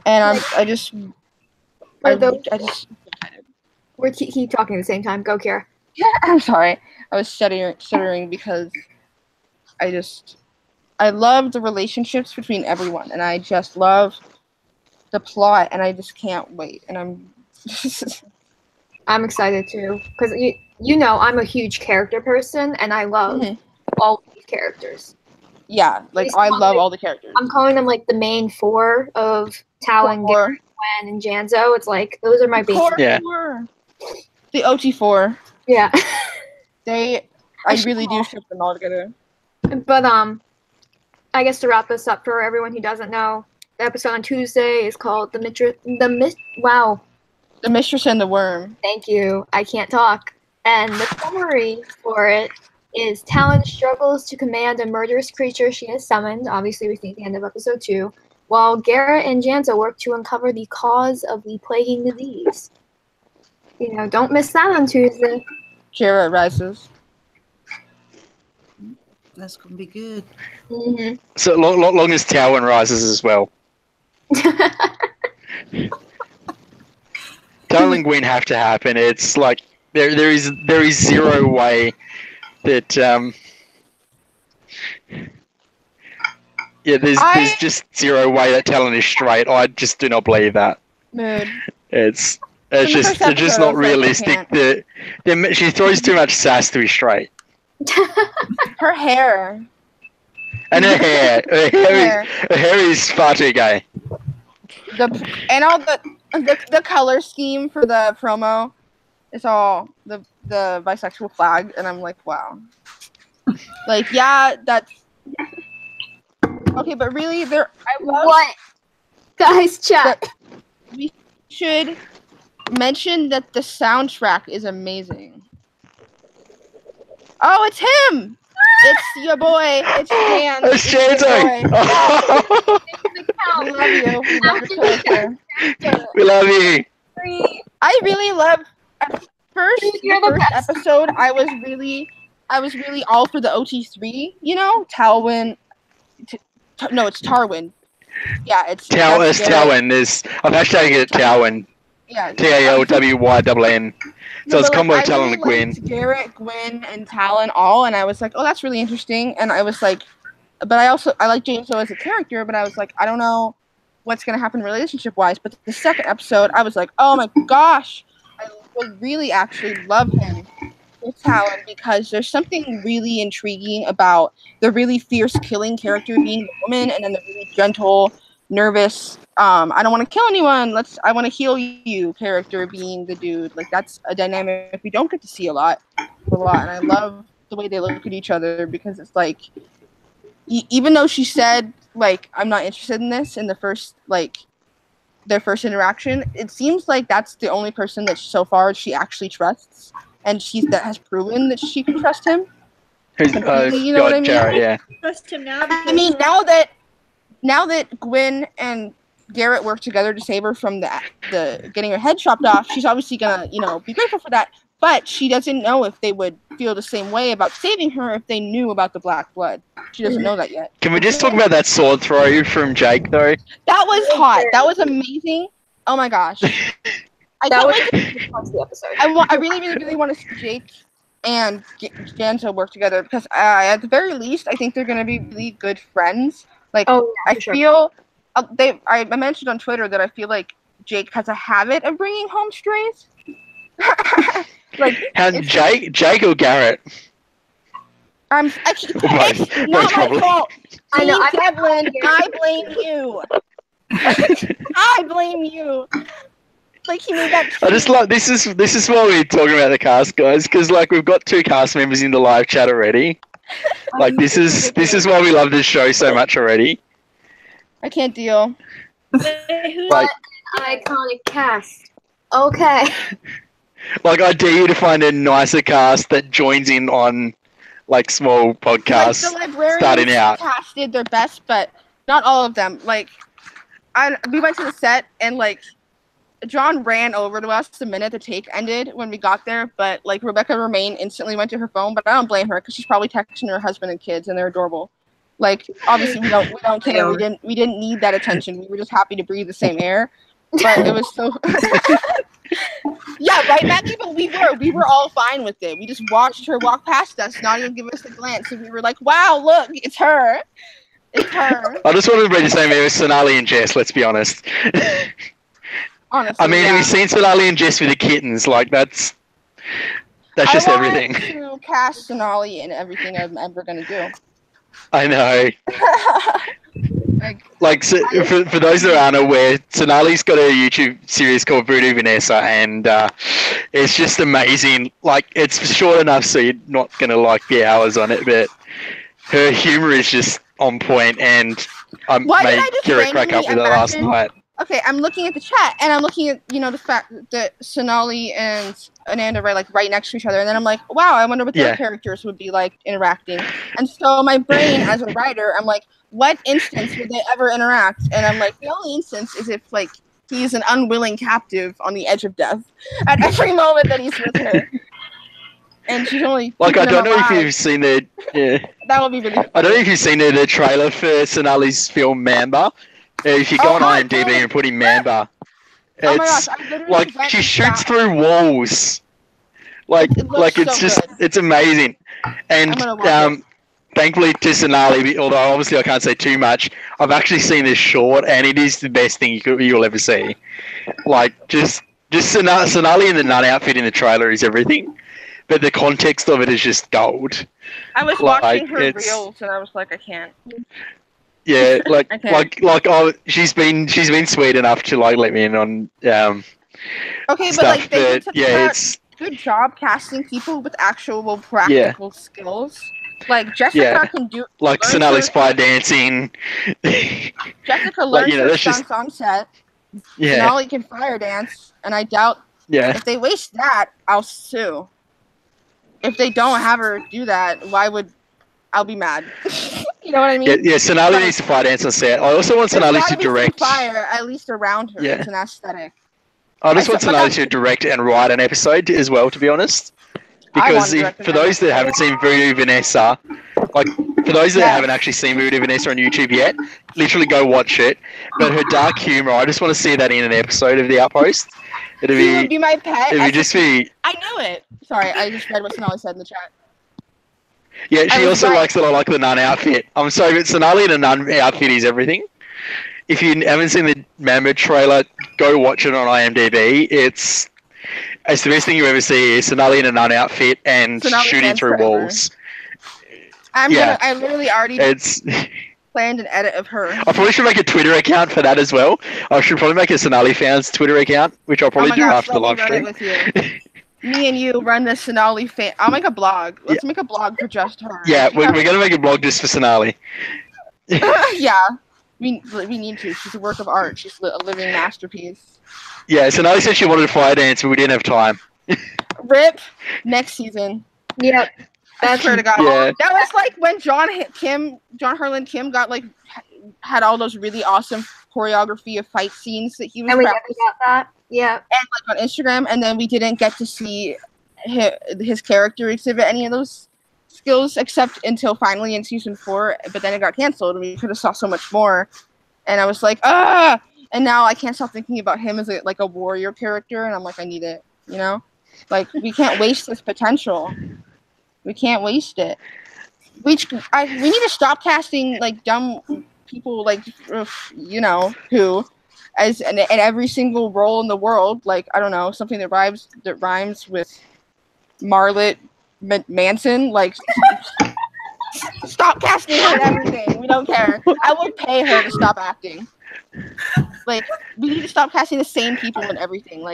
And We're keep talking at the same time. Go, Kira. Yeah, I'm sorry. I was stuttering because I love the relationships between everyone, and I just love the plot, and I just can't wait. And I'm excited too, because I'm a huge character person, and I love all these characters. Yeah, like I love all the characters. I'm calling them like the main four of Talon, Gwen, and Janzo. It's like those are my babies. Yeah. The OT4. Yeah. I really do ship them all together. But I guess to wrap this up for everyone who doesn't know, the episode on Tuesday is called The Mistress and the Worm. Thank you. I can't talk. And the summary for it is Talon struggles to command a murderous creature she has summoned. Obviously, we see at the end of episode 2. While Garrett and Janzo work to uncover the cause of the plaguing disease. Don't miss that on Tuesday. Garrett rises. That's going to be good. So long as Talon rises as well. Talon and Gwen have to happen. It's like there is zero way that there's just zero way that Talon is straight. I just do not believe that. Mood. It's just not realistic. She throws too much sass to be straight. Her hair. And her hair. Her hair is far too gay. And all the color scheme for the promo, it's all the bisexual flag, and I'm like, wow. Like, yeah, that's okay, but really, I love what? Guys, chat. We should mention that the soundtrack is amazing. Oh, it's him! It's your boy. It's Jan. It's Janzo. We love you. We love your character. We love you. I really love. The first episode, I was really all for the OT3. Talwyn, No, it's Tarwin. Yeah, it's Talwyn. I've hashtagged it Talwyn. Yeah. Talwyn. So it's combo of Talon and Gwyn. Garrett, Gwyn, and Talon all, and I was like, oh, that's really interesting. And I was like, but I like James O as a character, but I was like, I don't know what's gonna happen relationship-wise. But the second episode, I was like, oh my gosh, I would really actually love him with Talon, because there's something really intriguing about the really fierce killing character being the woman, and then the really gentle, nervous, I don't want to kill anyone, I want to heal you character being the dude. Like, that's a dynamic we don't get to see a lot. And I love the way they look at each other, because it's like, even though she said, like, I'm not interested in this in the first, like, their first interaction, it seems like that's the only person that so far she actually trusts, and that has proven that she can trust him. You know what I mean? Jared, yeah. Trust him now. I mean, now that Gwyn and Garrett worked together to save her from the getting her head chopped off, she's obviously gonna, be grateful for that. But she doesn't know if they would feel the same way about saving her if they knew about the black blood. She doesn't know that yet. Can we just talk about that sword throw from Jake, though? That was hot. That was amazing. Oh my gosh. That was the episode. I really, really, really want to see Jake and Janto work together, because at the very least, I think they're going to be really good friends. Like, I feel I mentioned on Twitter that I feel like Jake has a habit of bringing home strays. Like, Jake or Garrett? It's not my fault. I know. Devlin, I blame you. I blame you. Like, he made that. I just like this is why we're talking about the cast, guys, because like we've got 2 cast members in the live chat already. Like, this is why we love this show so much already. I can't deal. Like, iconic cast. Okay. Like, I dare you to find a nicer cast that joins in on like small podcasts, like, the librarians starting out. Cast did their best, but not all of them. Like, we went to the set, and like, John ran over to us the minute the take ended when we got there, but like, Rebecca Romaine instantly went to her phone, but I don't blame her, because she's probably texting her husband and kids, and they're adorable. Like, obviously we don't care. We didn't need that attention. We were just happy to breathe the same air. But it was so yeah, right, Maggie? But we were all fine with it. We just watched her walk past us, not even give us a glance, and we were like, wow, look, it's her. It's her. I just wanted to bring the same. It was Sonali and Jess, let's be honest. Honestly, I mean, have you seen Sonali and Jess with the kittens? Like, that's just everything. I want to cast Sonali in everything I'm ever going to do. I know. For those that aren't aware, Sonali's got a YouTube series called Voodoo Vanessa, and it's just amazing. Like, it's short enough so you're not going to like the hours on it, but her humor is just on point, and I made Kira crack up with her last night. Okay, I'm looking at the chat, and I'm looking at, the fact that Sonali and Ananda are right next to each other, and then I'm like, wow, I wonder what their characters would be like interacting. And so my brain, as a writer, I'm like, what instance would they ever interact? And I'm like, the only instance is if, like, he's an unwilling captive on the edge of death at every moment that he's with her. And she's only like, I don't know if you've seen the that would be really funny. I don't know if you've seen the trailer for Sonali's film Mamba. If you go on IMDb and put in Mamba, it's like she shoots through walls. Like it's just it's amazing. And thankfully to Sonali, although obviously I can't say too much, I've actually seen this short, and it is the best thing you'll ever see. Like, just Sonali in the nun outfit in the trailer is everything, but the context of it is just gold. I was watching her reels, and I was like, I can't. Yeah, she's been sweet enough to like let me in on okay, stuff, but like they did it's good job casting people with actual practical skills. Like Jessica can do like Sonali's fire dancing. Jessica learns her stunts on set. Sonali can fire dance, and I doubt if they waste that, I'll sue. If they don't have her do that, I'll be mad. You know what I mean? Yeah, Sonali needs to fire dance on set. I also want Sonali to direct. Fire, at least around her. It's an aesthetic. I just want Sonali to direct and write an episode as well, to be honest. Because for those that haven't seen Voodoo Vanessa, Like, for those that haven't actually seen Moody Vanessa on YouTube yet, literally go watch it. But her dark humor, I just want to see that in an episode of The Outpost. She would be my pet. It would just be... I knew it. Sorry, I just read what Sonali said in the chat. Yeah, she also likes that I like the nun outfit. I'm sorry, but Sonali in a nun outfit is everything. If you haven't seen the Mammoth trailer, go watch it on IMDb. It's the best thing you ever see is Sonali in a nun outfit and Sonali shooting through walls. I literally already planned an edit of her. I probably should make a Twitter account for that as well. I should probably make a Sonali fans Twitter account, which I'll probably do after the live stream. Me and you run the Sonali fan. I'll make a blog. Let's make a blog for just her. Yeah, we're going to make a blog just for Sonali. Yeah. We need to. She's a work of art. She's a living masterpiece. Yeah, Sonali said she wanted to fire dance, but we didn't have time. Rip. Next season. Yep. I swear to God. Yeah. That was like when John Harlan Kim got had all those really awesome choreography of fight scenes that he was practicing. And we got that. Yeah. And on Instagram, and then we didn't get to see his character exhibit any of those skills except until finally in season 4, but then it got canceled and we could have saw so much more. And I was like, ah! And now I can't stop thinking about him as a warrior character, and I'm like, I need it, you know? Like, we can't waste this potential. We can't waste it. We need to stop casting dumb people who as in every single role in the world, I don't know, something that rhymes with Marlet Manson, stop casting her in everything. We don't care. I would pay her to stop acting. We need to stop casting the same people in everything.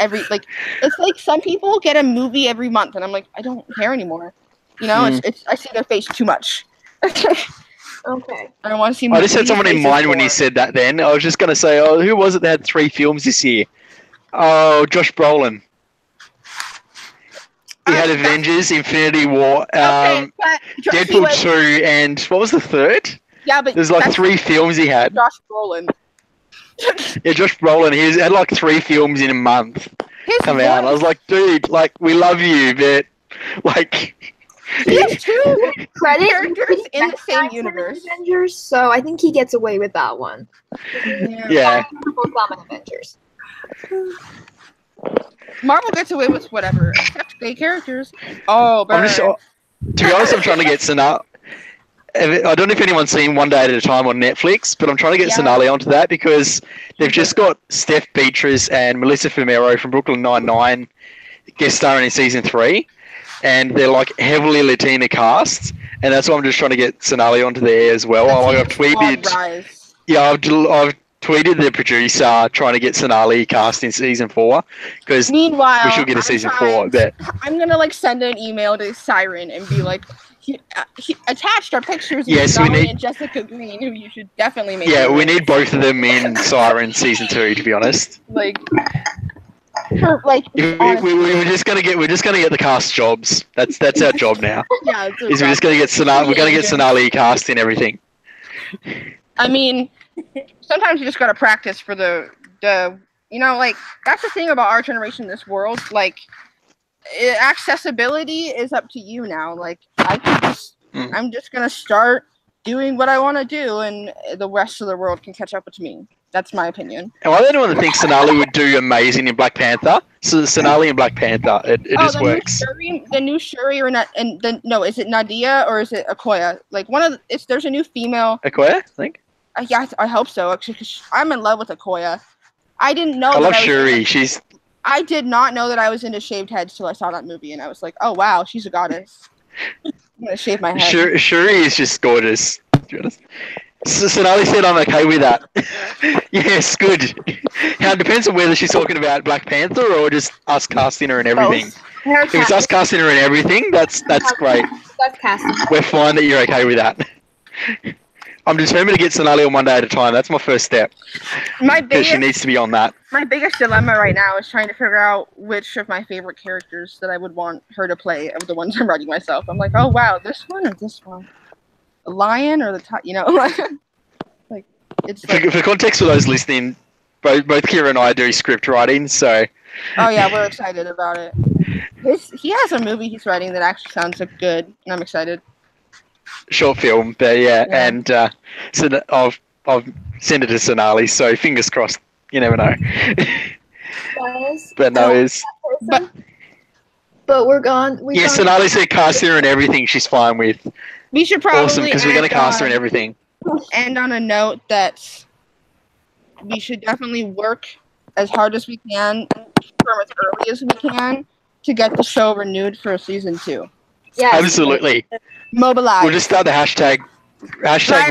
It's like some people get a movie every month, and I'm like, I don't care anymore. You know, it's I see their face too much. Okay. I don't want to see. I just had someone in mind when you said that. Then I was just going to say, who was it that had 3 films this year? Oh, Josh Brolin. He had Avengers, Infinity War, Deadpool 2, and what was the third? Yeah, but there's 3 films he had. Josh Brolin. Yeah, Josh Brolin. He had 3 films in a month come out. I was like, dude, we love you, but he has 2 characters in the same universe. Avengers, so I think he gets away with that one. Yeah. Common Avengers. Marvel gets away with whatever, except gay characters. Oh, but to be honest, I'm trying to get Sonali. I don't know if anyone's seen One Day at a Time on Netflix, but I'm trying to get Sonali onto that because they've just got Steph Beatrice and Melissa Fumero from Brooklyn Nine-Nine guest starring in season 3, and they're heavily Latina casts, and that's why I'm just trying to get Sonali onto there as well. I've tweeted. I've tweeted the producer trying to get Sonali cast in season 4 because we should get a season 4. But I'm gonna send an email to Siren and be like, he attached our pictures of Sonali and Jessica Green, who you should definitely make. Yeah, we need both of them in Siren season 2, to be honest. We're just gonna get the cast jobs. That's our job now. Yeah, we're just gonna get Sonali. We're gonna get Sonali cast in everything. I mean, sometimes you just gotta practice for the that's the thing about our generation in this world. Accessibility is up to you now. I'm just gonna start doing what I want to do, and the rest of the world can catch up with me. That's my opinion. And I don't want to think Sonali would do amazing in Black Panther. So Sonali in Black Panther, it just works. The new Shuri or not? And then no, is it Nadia or is it Okoye? There's a new female. Okoye, I think. Yeah, I hope so. Actually, 'cause I'm in love with Okoye. I didn't know. I love Shuri. I did not know that I was into shaved heads till I saw that movie, and I was like, "Oh wow, she's a goddess." I'm gonna shave my head. Shuri is just gorgeous. To be honest. So Sonali said I'm okay with that. Yes, good. Now it depends on whether she's talking about Black Panther or just us casting her and everything. If it's us casting her and everything, that's great. We're fine that you're okay with that. I'm determined to get Sonali on One Day at a Time. That's my first step. Because she needs to be on that. My biggest dilemma right now is trying to figure out which of my favorite characters that I would want her to play of the ones I'm writing myself. I'm like, oh wow, this one or this one? The lion or the it's for context for those listening, both Kira and I do script writing, so. Oh yeah, we're excited about it. He has a movie he's writing that actually sounds good, and I'm excited. short film, but yeah. And so I've sent it to Sonali, so fingers crossed. You never know. Guys, But no, it's but we're gone. yeah. Sonali said cast her and everything. She's fine with. We should probably Awesome, because we're gonna cast her and everything. And on a note that we should definitely work as hard as we can, from as early as we can, to get the show renewed for season 2. Yeah, Absolutely. Mobilize. We'll just start the hashtag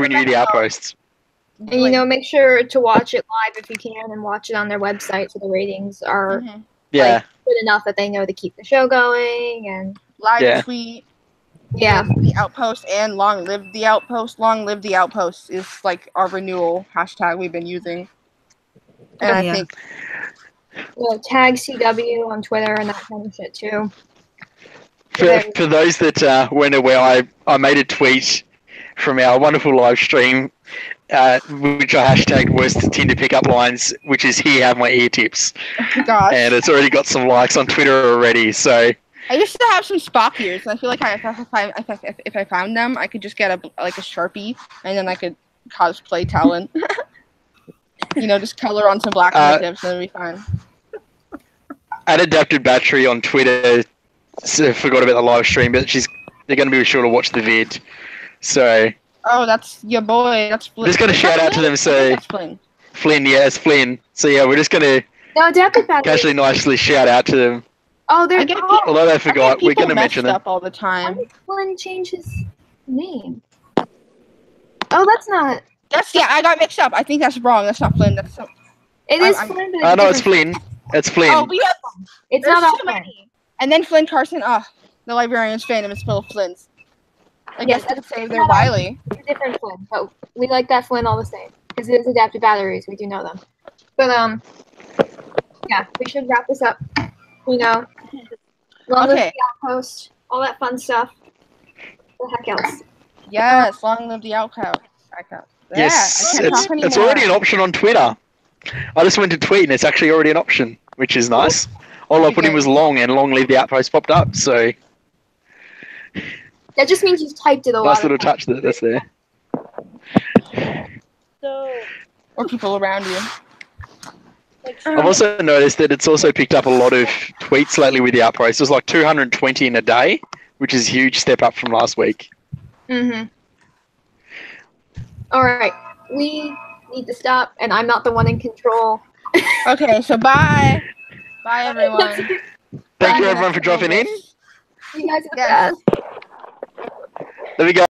renew the outposts. And make sure to watch it live if you can, and watch it on their website so the ratings are good enough that they know to keep the show going. And live tweet. Yeah. The Outpost and Long Live the Outpost. Long Live the Outpost is like our renewal hashtag we've been using. And I think tag CW on Twitter and that kind of shit too. For those that weren't aware, I made a tweet from our wonderful live stream, which I hashtagged worst Tinder pickup lines, which is "Here have my ear tips." Oh, gosh. And it's already got some likes on Twitter already. So I used to have some Spock ears, and I feel like if I found them, I could just get a Sharpie, and then I could cosplay Talon. Just color on some black negatives, and it'd be fine. Adapted Battery on Twitter forgot about the live stream, but they're going to be sure to watch the vid. So. Oh, that's your boy. That's Flynn. Just going to shout out to them. So that's Flynn. Flynn, yeah, it's Flynn. So yeah, we're just going to casually, nicely shout out to them. Oh, they're although they forgot, we're going to mention them. Up all the time. Why did Flynn change his name? Oh, that's not. I got mixed up. I think that's wrong. That's not Flynn. That's It is Flynn. Oh no, it's Flynn. It's Flynn. Oh, we have. It's not too many. And then Flynn Carson. The Librarians fandom is full of Flynns. I guess they could save their Wiley. It's a different Flynn, but we like that Flynn all the same because it is Adapted Batteries. We do know them. But yeah, we should wrap this up. Long live the Outpost, all that fun stuff. The heck else? Yes, long live the Outpost. Yes, it's already an option on Twitter. I just went to tweet and it's actually already an option, which is nice. All I put in was long, and long live the Outpost popped up. So that just means you've typed it a lot. Nice little touch that's there. Or people around you. I've also noticed that it's also picked up a lot of tweets lately with the Outpost. There's like 220 in a day, which is a huge step up from last week. All right, we need to stop, and I'm not the one in control. Okay, so bye. Bye, everyone. Thank you, everyone, for dropping in. You guys are the best. There we go.